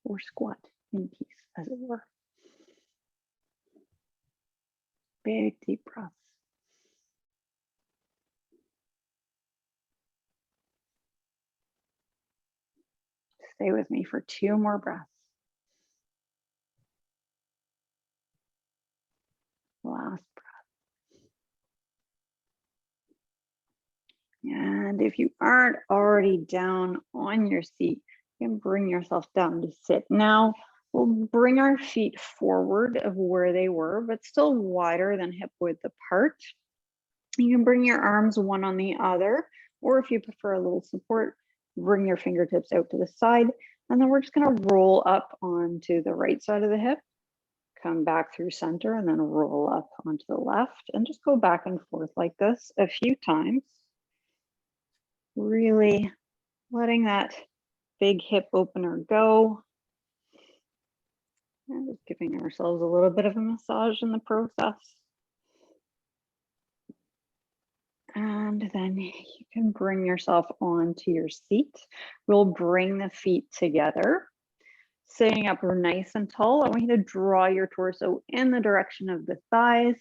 or squat in peace, as it were. Big, deep breaths. Stay with me for 2 more breaths. Last breath. And if you aren't already down on your seat, you can bring yourself down to sit. Now, we'll bring our feet forward of where they were, but still wider than hip width apart. You can bring your arms one on the other, or if you prefer a little support, bring your fingertips out to the side. And then we're just going to roll up onto the right side of the hip, come back through center, and then roll up onto the left, and just go back and forth like this a few times. Really letting that big hip opener go. And just giving ourselves a little bit of a massage in the process. And then you can bring yourself onto your seat. We'll bring the feet together. Sitting up nice and tall, I want you to draw your torso in the direction of the thighs.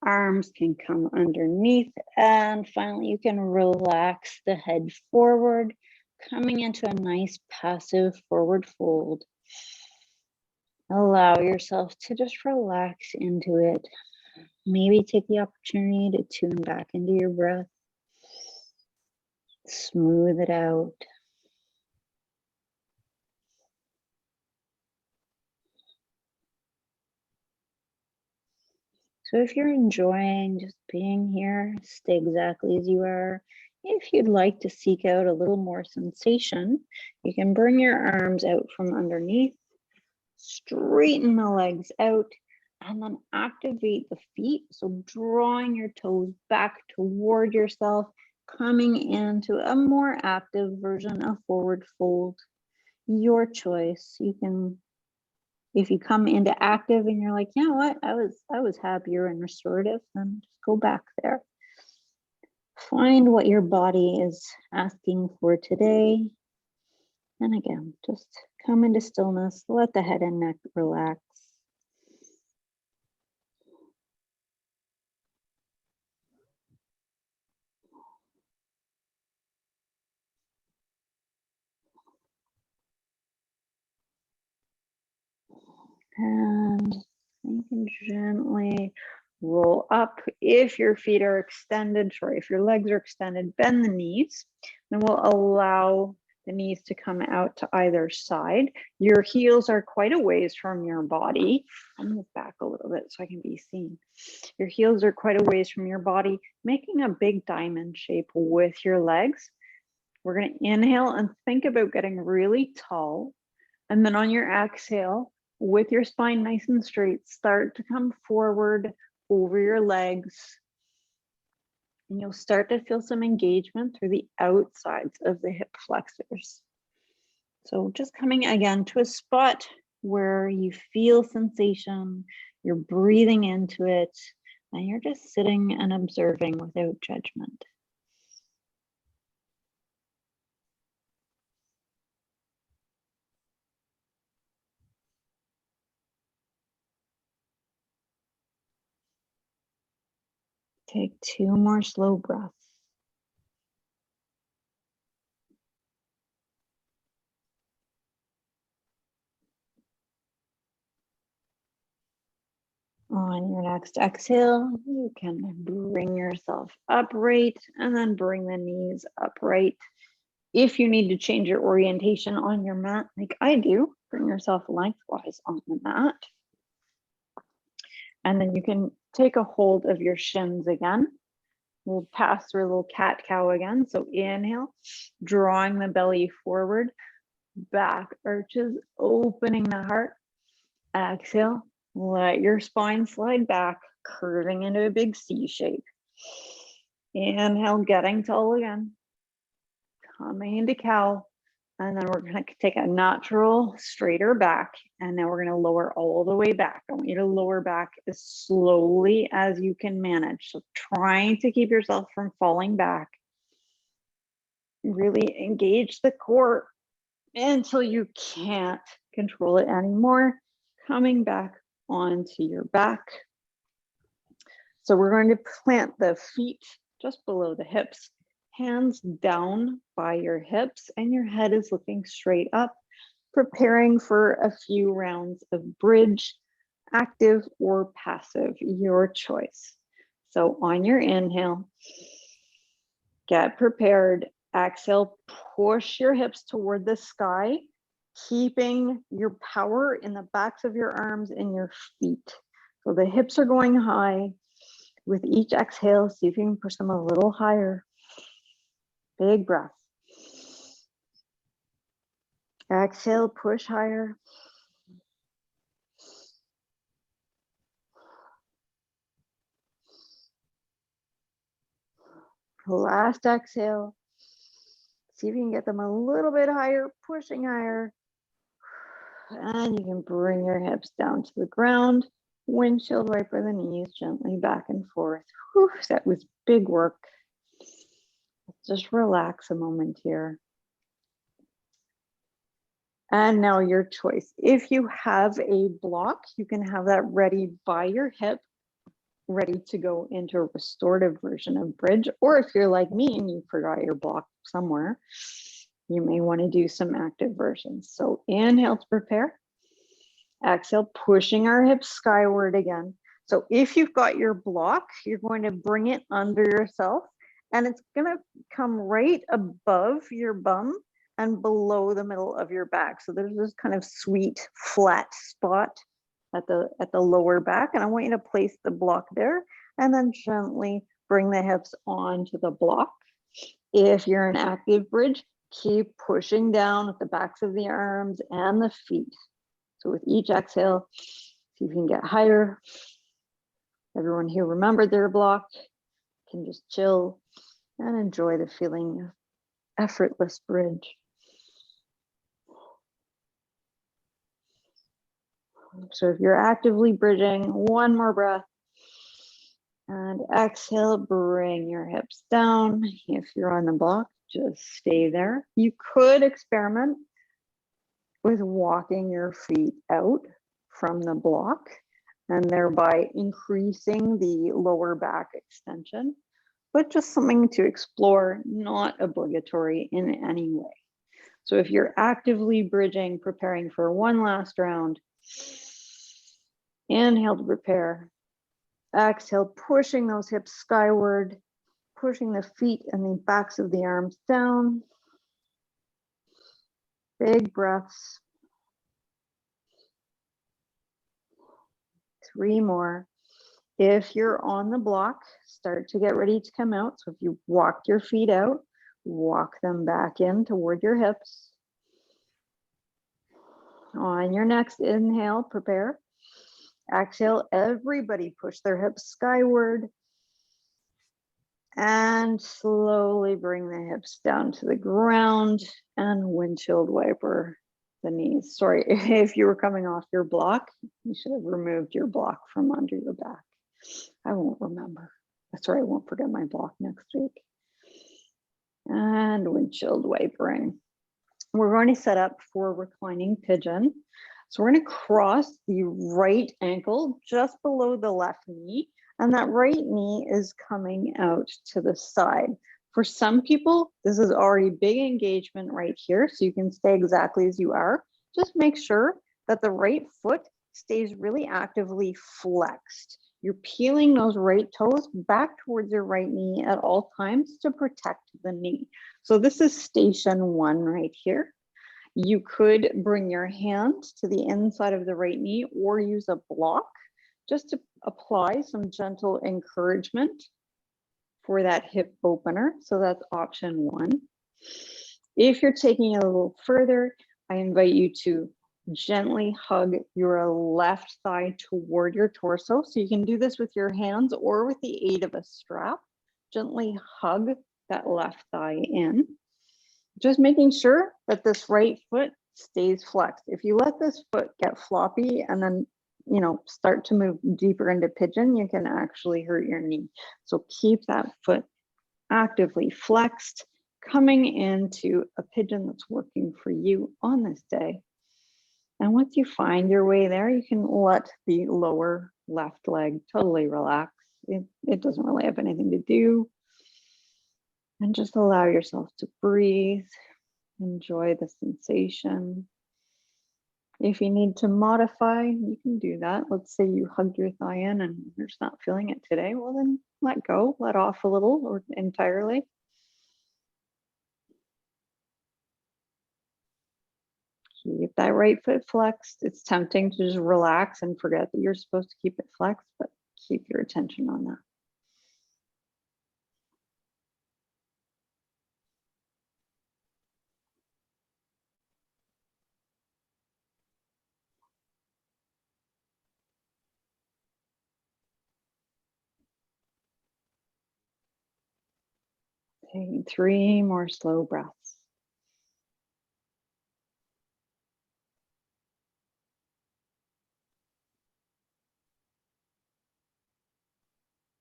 Arms can come underneath, and finally you can relax the head forward, coming into a nice passive forward fold. Allow yourself to just relax into it. Maybe take the opportunity to tune back into your breath. Smooth it out. So if you're enjoying just being here, stay exactly as you are. If you'd like to seek out a little more sensation, you can bring your arms out from underneath, straighten the legs out, and then activate the feet. So drawing your toes back toward yourself, coming into a more active version of forward fold. Your choice. You can, if you come into active and you're like, you know what, I was happier and restorative, then just go back there. Find what your body is asking for today. And again, just come into stillness, let the head and neck relax. And you can gently roll up. If your feet are extended, sorry, if your legs are extended, bend the knees. Then we'll allow the knees to come out to either side. Your heels are quite a ways from your body. I'll move back a little bit so I can be seen. Your heels are quite a ways from your body, making a big diamond shape with your legs. We're going to inhale and think about getting really tall. And then on your exhale, with your spine nice and straight, start to come forward over your legs. And you'll start to feel some engagement through the outsides of the hip flexors. So just coming again to a spot where you feel sensation, you're breathing into it, and you're just sitting and observing without judgment. Take 2 more slow breaths. On your next exhale, you can bring yourself upright and then bring the knees upright. If you need to change your orientation on your mat, like I do, bring yourself lengthwise on the mat. And then you can take a hold of your shins again. We'll pass through a little cat-cow again. So inhale, drawing the belly forward, back arches, opening the heart. Exhale, let your spine slide back, curving into a big C shape. Inhale, getting tall again. Coming into cow. And then we're going to take a natural straighter back. And now we're going to lower all the way back. I want you to lower back as slowly as you can manage. So trying to keep yourself from falling back. Really engage the core until you can't control it anymore. Coming back onto your back. So we're going to plant the feet just below the hips. Hands down by your hips, and your head is looking straight up, preparing for a few rounds of bridge, active or passive, your choice. So on your inhale, get prepared. Exhale, push your hips toward the sky, keeping your power in the backs of your arms and your feet. So the hips are going high. With each exhale, see if you can push them a little higher. Big breath. Exhale, push higher. Last exhale. See if you can get them a little bit higher, pushing higher. And you can bring your hips down to the ground. Windshield wiper the knees gently back and forth. Whew, that was big work. Just relax a moment here. And now your choice. If you have a block, you can have that ready by your hip. ready to go into a restorative version of bridge. Or if you're like me and you forgot your block somewhere, you may want to do some active versions. So inhale to prepare. Exhale, pushing our hips skyward again. So if you've got your block, you're going to bring it under yourself and it's going to come right above your bum and below the middle of your back. So there's this kind of sweet flat spot at the lower back. And I want you to place the block there and then gently bring the hips onto the block. If you're an active bridge, keep pushing down at the backs of the arms and the feet. So with each exhale, see if you can get higher. Everyone here remembered their block, can just chill and enjoy the feeling of effortless bridge. So if you're actively bridging, one more breath. And exhale, bring your hips down. If you're on the block, just stay there. You could experiment with walking your feet out from the block and thereby increasing the lower back extension, but just something to explore, not obligatory in any way. So if you're actively bridging, preparing for one last round, inhale to prepare. Exhale, pushing those hips skyward, pushing the feet and the backs of the arms down. Big breaths. 3 more. If you're on the block, start to get ready to come out. So if you walked your feet out, walk them back in toward your hips. On your next inhale, prepare. Exhale, everybody push their hips skyward. And slowly bring the hips down to the ground and windshield wiper the knees. Sorry, if you were coming off your block, you should have removed your block from under your back. I won't remember. Sorry, I won't forget my block next week. And windshield wipering. We're going to set up for reclining pigeon. So we're going to cross the right ankle just below the left knee. And that right knee is coming out to the side. For some people, this is already big engagement right here, so you can stay exactly as you are. Just make sure that the right foot stays really actively flexed. You're peeling those right toes back towards your right knee at all times to protect the knee. So this is station 1 right here. You could bring your hand to the inside of the right knee or use a block just to apply some gentle encouragement for that hip opener. So that's option 1. If you're taking it a little further, I invite you to gently hug your left thigh toward your torso. So you can do this with your hands or with the aid of a strap. Gently hug that left thigh in. Just making sure that this right foot stays flexed. If you let this foot get floppy and then start to move deeper into pigeon, you can actually hurt your knee. So keep that foot actively flexed, coming into a pigeon that's working for you on this day. And once you find your way there, you can let the lower left leg totally relax. It doesn't really have anything to do. And just allow yourself to breathe, enjoy the sensation. If you need to modify, you can do that. Let's say you hugged your thigh in and you're just not feeling it today. Well, then let go, let off a little or entirely. Keep that right foot flexed. It's tempting to just relax and forget that you're supposed to keep it flexed, but keep your attention on that. Taking 3 more slow breaths.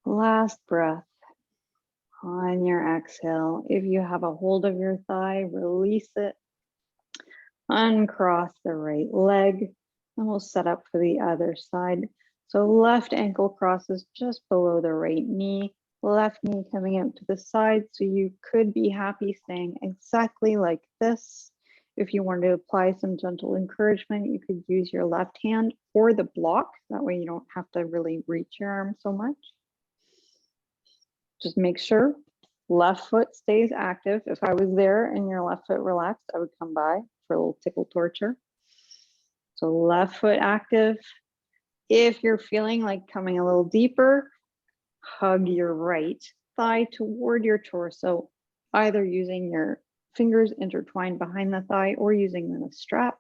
Last breath. On your exhale, if you have a hold of your thigh, release it. Uncross the right leg, and we'll set up for the other side. So left ankle crosses just below the right knee, left knee coming out to the side. So you could be happy staying exactly like this. If you wanted to apply some gentle encouragement, you could use your left hand or the block. That way you don't have to really reach your arm so much. Just make sure left foot stays active. If I was there and your left foot relaxed, I would come by for a little tickle torture. So left foot active. If you're feeling like coming a little deeper, hug your right thigh toward your torso, either using your fingers intertwined behind the thigh or using the strap.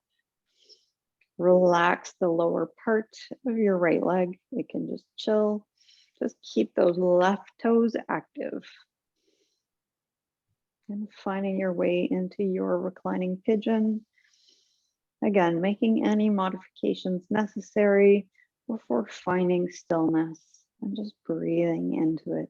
Relax the lower part of your right leg. It can just chill. Just keep those left toes active. And finding your way into your reclining pigeon. Again, making any modifications necessary before finding stillness and just breathing into it.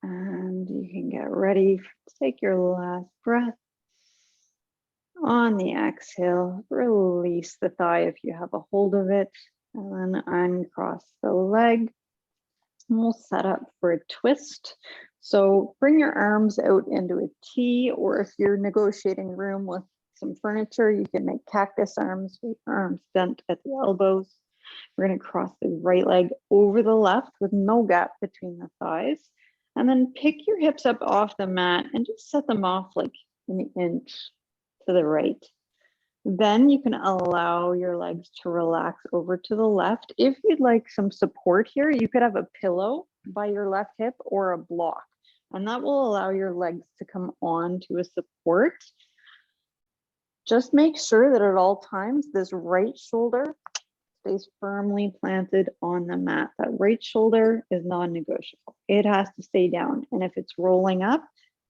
And you can get ready to take your last breath. On the exhale, release the thigh if you have a hold of it, and then uncross the leg. And we'll set up for a twist. So bring your arms out into a T, or if you're negotiating room with some furniture, you can make cactus arms with arms bent at the elbows. We're going to cross the right leg over the left with no gap between the thighs. And then pick your hips up off the mat and just set them off like an inch to the right. Then you can allow your legs to relax over to the left. If you'd like some support here, you could have a pillow by your left hip or a block, and that will allow your legs to come on to a support. Just make sure that at all times, this right shoulder stays firmly planted on the mat. That right shoulder is non-negotiable. It has to stay down. And if it's rolling up,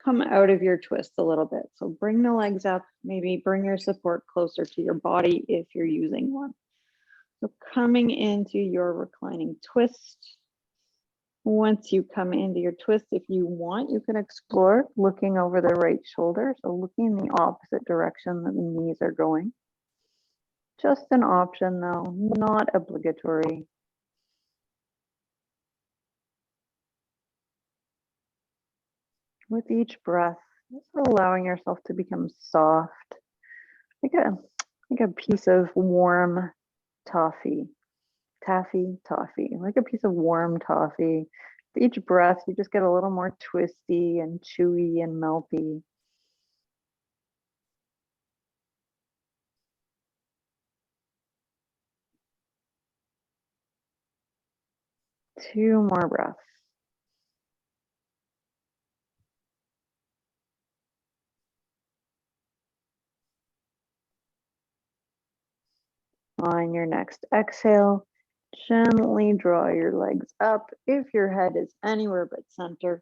come out of your twist a little bit. So bring the legs up, maybe bring your support closer to your body if you're using one. So coming into your reclining twist. Once you come into your twist, if you want, you can explore looking over the right shoulder. So looking in the opposite direction that the knees are going. Just an option though, not obligatory. With each breath, just allowing yourself to become soft, like a piece of warm toffee, like a piece of warm toffee. With each breath, you just get a little more twisty and chewy and melty. Two more breaths. On your next exhale, gently draw your legs up. If your head is anywhere but center,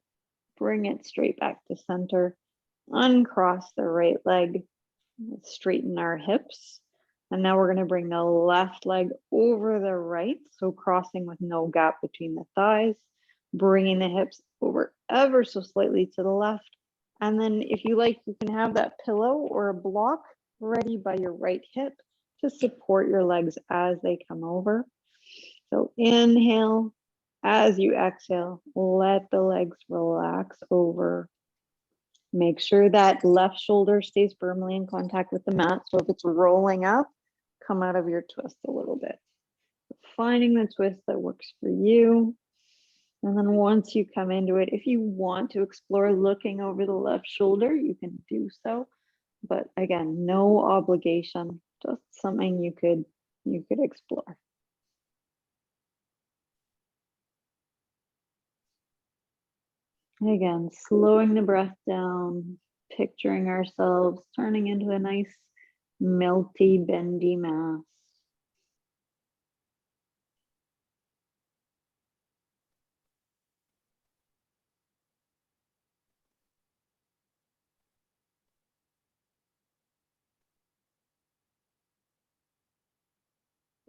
bring it straight back to center. Uncross the right leg, straighten our hips. And now we're going to bring the left leg over the right. So crossing with no gap between the thighs, bringing the hips over ever so slightly to the left. And then if you like, you can have that pillow or a block ready by your right hip to support your legs as they come over. So inhale, as you exhale, let the legs relax over. Make sure that left shoulder stays firmly in contact with the mat. So if it's rolling up, come out of your twist a little bit. Finding the twist that works for you. And then once you come into it, if you want to explore looking over the left shoulder, you can do so. But again, no obligation, just something you could explore. Again, slowing the breath down, picturing ourselves turning into a nice melty, bendy mass.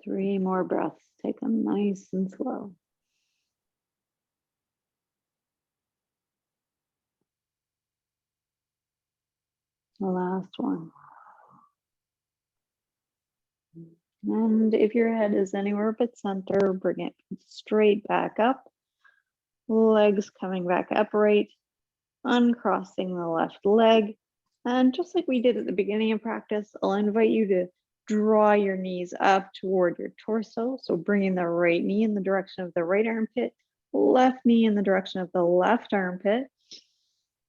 3 more breaths. Take them nice and slow. The last one. And if your head is anywhere but center, bring it straight back up. Legs coming back upright, uncrossing the left leg. And just like we did at the beginning of practice, I'll invite you to draw your knees up toward your torso. So bringing the right knee in the direction of the right armpit, left knee in the direction of the left armpit.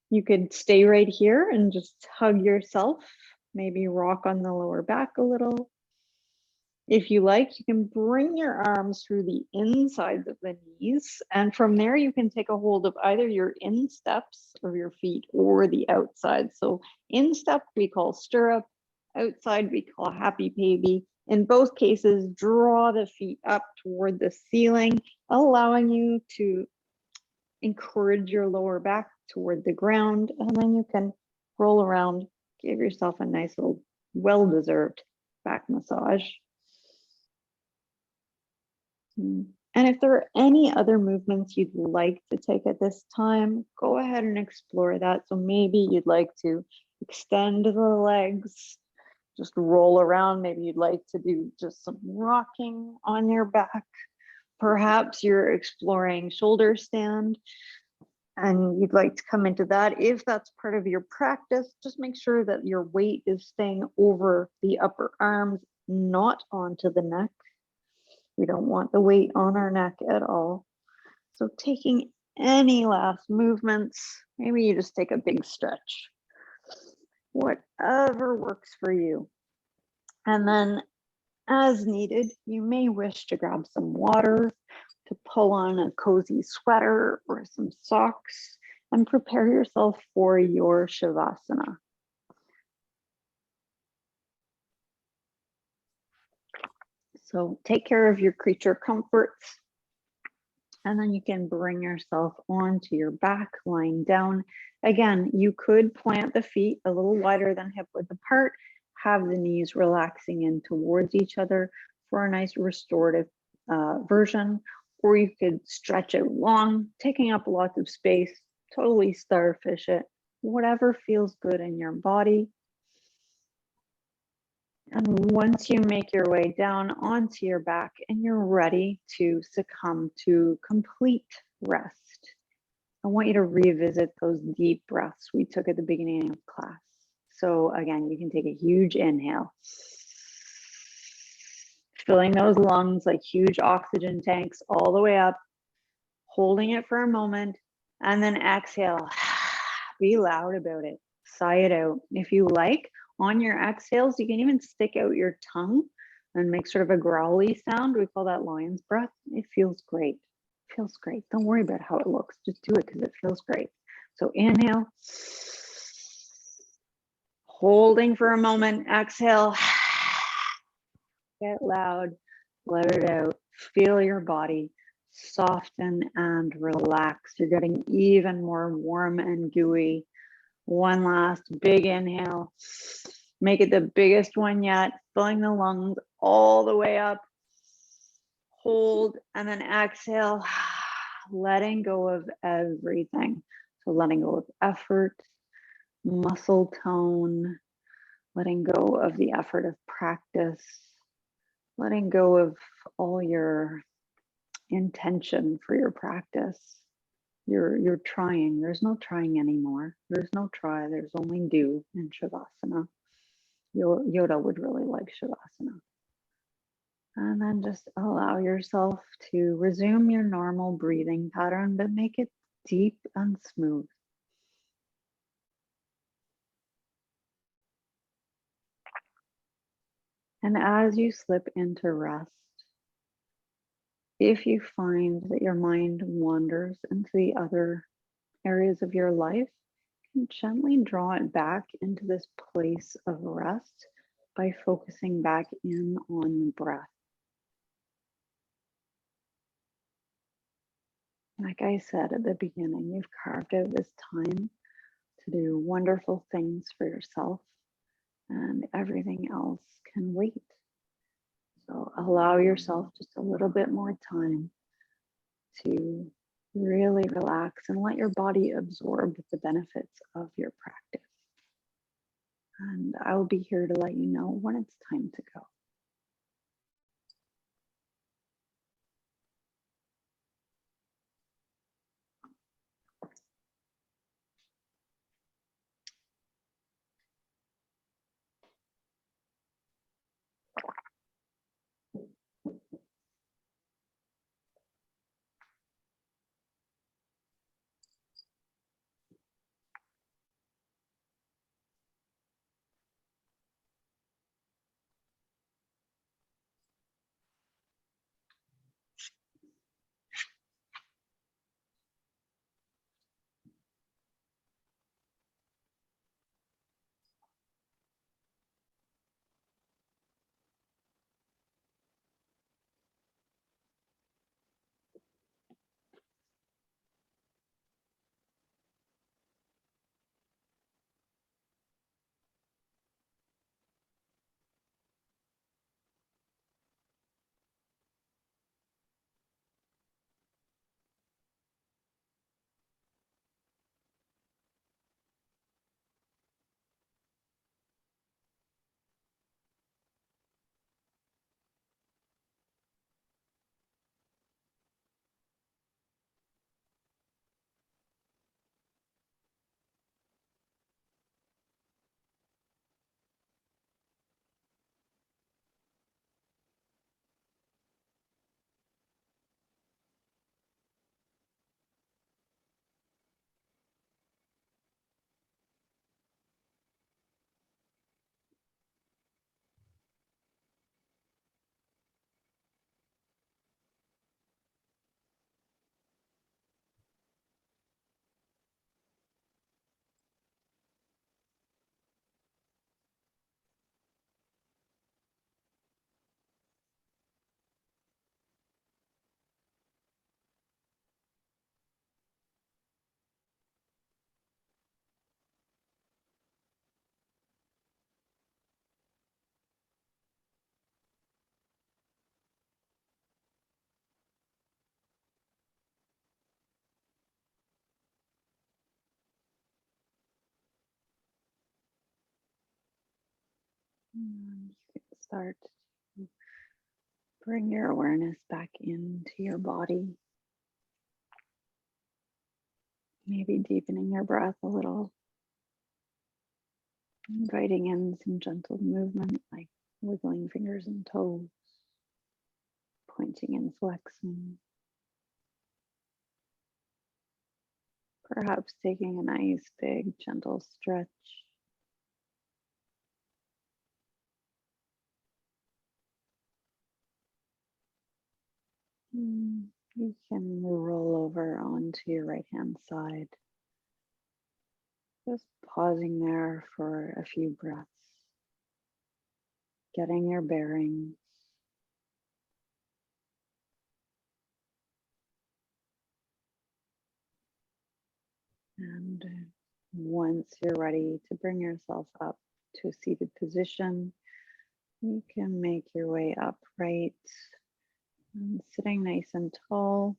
You could stay right here and just hug yourself, maybe rock on the lower back a little. If you like, you can bring your arms through the insides of the knees, and from there you can take a hold of either your insteps of your feet or the outside. So instep we call stirrup, outside we call happy baby. In both cases, draw the feet up toward the ceiling, allowing you to encourage your lower back toward the ground, and then you can roll around, give yourself a nice little well-deserved back massage. And if there are any other movements you'd like to take at this time, go ahead and explore that. So maybe you'd like to extend the legs, just roll around. Maybe you'd like to do just some rocking on your back. Perhaps you're exploring shoulder stand and you'd like to come into that. If that's part of your practice, just make sure that your weight is staying over the upper arms, not onto the neck. We don't want the weight on our neck at all. So taking any last movements, maybe you just take a big stretch, whatever works for you. And then as needed, you may wish to grab some water, to pull on a cozy sweater or some socks, and prepare yourself for your Shavasana. So take care of your creature comforts, and then you can bring yourself onto your back, lying down. Again, you could plant the feet a little wider than hip width apart, have the knees relaxing in towards each other for a nice restorative version, or you could stretch out long, taking up lots of space, totally starfish it, whatever feels good in your body. And once you make your way down onto your back and you're ready to succumb to complete rest, I want you to revisit those deep breaths we took at the beginning of class. So again, you can take a huge inhale, filling those lungs like huge oxygen tanks all the way up, holding it for a moment, and then exhale. Be loud about it. Sigh it out. If you like, on your exhales, you can even stick out your tongue and make sort of a growly sound. We call that lion's breath. It feels great. It feels great. Don't worry about how it looks. Just do it because it feels great. So inhale, holding for a moment, exhale, get loud, let it out. Feel your body soften and relax. You're getting even more warm and gooey. One last big inhale. Make it the biggest one yet, filling the lungs all the way up. Hold and then exhale, letting go of everything. So letting go of effort, muscle tone, letting go of the effort of practice, letting go of all your intention for your practice. You're trying. There's no trying anymore. There's no try. There's only do in Shavasana. Yoda would really like Shavasana. And then just allow yourself to resume your normal breathing pattern, but make it deep and smooth. And as you slip into rest, if you find that your mind wanders into the other areas of your life, you can gently draw it back into this place of rest by focusing back in on the breath. Like I said at the beginning, you've carved out this time to do wonderful things for yourself, and everything else can wait. So allow yourself just a little bit more time to really relax and let your body absorb the benefits of your practice. And I'll be here to let you know when it's time to go. And you can start to bring your awareness back into your body. Maybe deepening your breath a little, inviting in some gentle movement like wiggling fingers and toes, pointing and flexing. Perhaps taking a nice, big, gentle stretch. You can roll over onto your right hand side. Just pausing there for a few breaths, getting your bearings. And once you're ready to bring yourself up to a seated position, you can make your way upright and sitting nice and tall.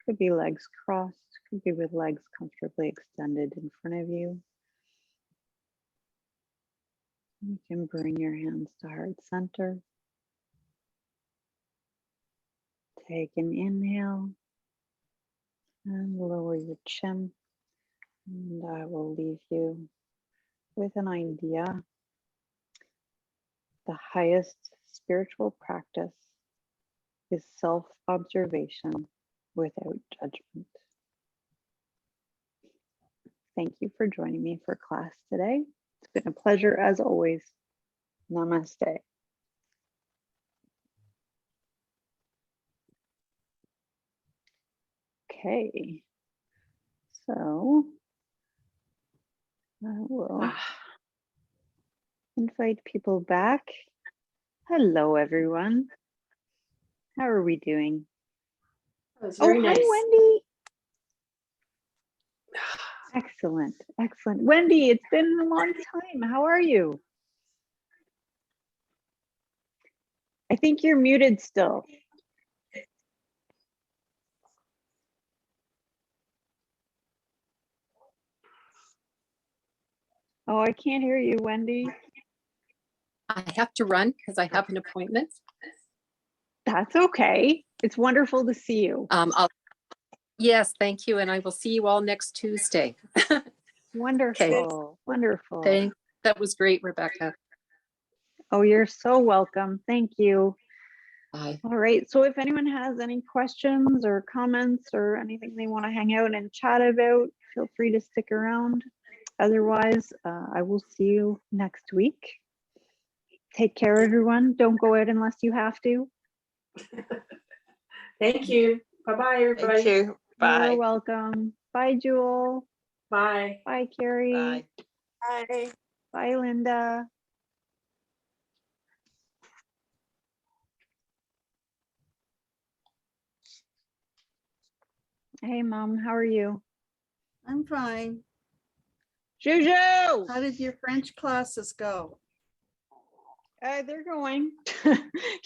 Could be legs crossed, could be with legs comfortably extended in front of you. You can bring your hands to heart center. Take an inhale and lower your chin. And I will leave you with an idea. The highest spiritual practice is self-observation without judgment. Thank you for joining me for class today. It's been a pleasure as always. Namaste. Okay, so I will invite people back. Hello, everyone. How are we doing? That was very nice. Hi, Wendy. Excellent, excellent. Wendy, it's been a long time. How are you? I think you're muted still. Oh, I can't hear you, Wendy. I have to run because I have an appointment. That's okay. It's wonderful to see you. Yes, thank you. And I will see you all next Tuesday. Wonderful, wonderful. That was great, Rebecca. Oh, you're so welcome. Thank you. Bye. All right. So if anyone has any questions or comments or anything they want to hang out and chat about, feel free to stick around. Otherwise, I will see you next week. Take care, everyone. Don't go out unless you have to. Thank you. Bye-bye, everybody. Thank you. Bye. You're welcome. Bye, Jewel. Bye. Bye, Carrie. Bye. Bye. Bye, Linda. Hey, Mom. How are you? I'm fine. Juju! How did your French classes go? They're going.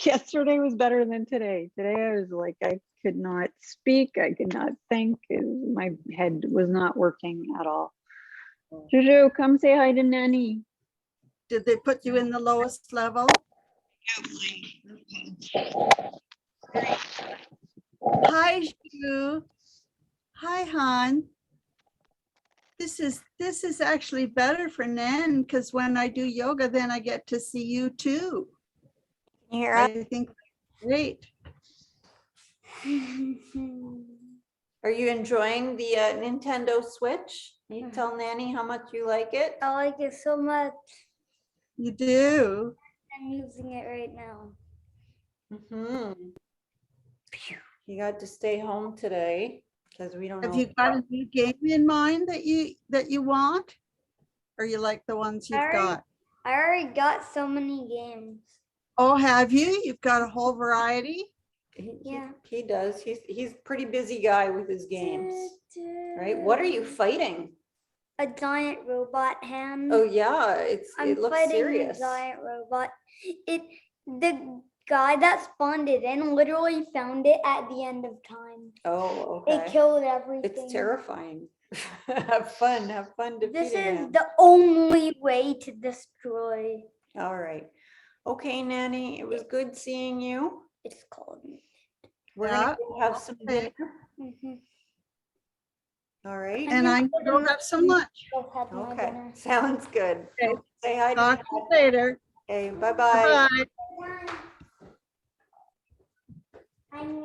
Yesterday was better than today. Today I was like, I could not speak. I could not think. My head was not working at all. Juju, come say hi to Nanny. Did they put you in the lowest level? Hi, Shu. Hi, Han. This is actually better for Nan because when I do yoga, then I get to see you too. I think great. Are you enjoying the Nintendo Switch? You tell Nanny how much you like it? I like it so much. You do. I'm using it right now. You got to stay home today because we don't know. Have you got a new game in mind that you want? Or you like the ones you've got? I already got so many games. Oh, have you? You've got a whole variety? Yeah. He does. He's a pretty busy guy with his games, right? What are you fighting? A giant robot hand. Oh yeah, I'm it looks fighting serious. a giant robot. The guy that spawned it in literally found it at the end of time. Oh, It okay. killed everything. It's terrifying. Have fun defeating This is him. the only way to destroy. All right. Okay, Nanny, it was good seeing you. It's called. We're Yeah. gonna go have some dinner. Mhm. All right. And I'm going to have some lunch. Go have my Okay, dinner. sounds good. Okay. Say hi to Talk to you Dad. later. Okay, bye-bye. Bye. I'm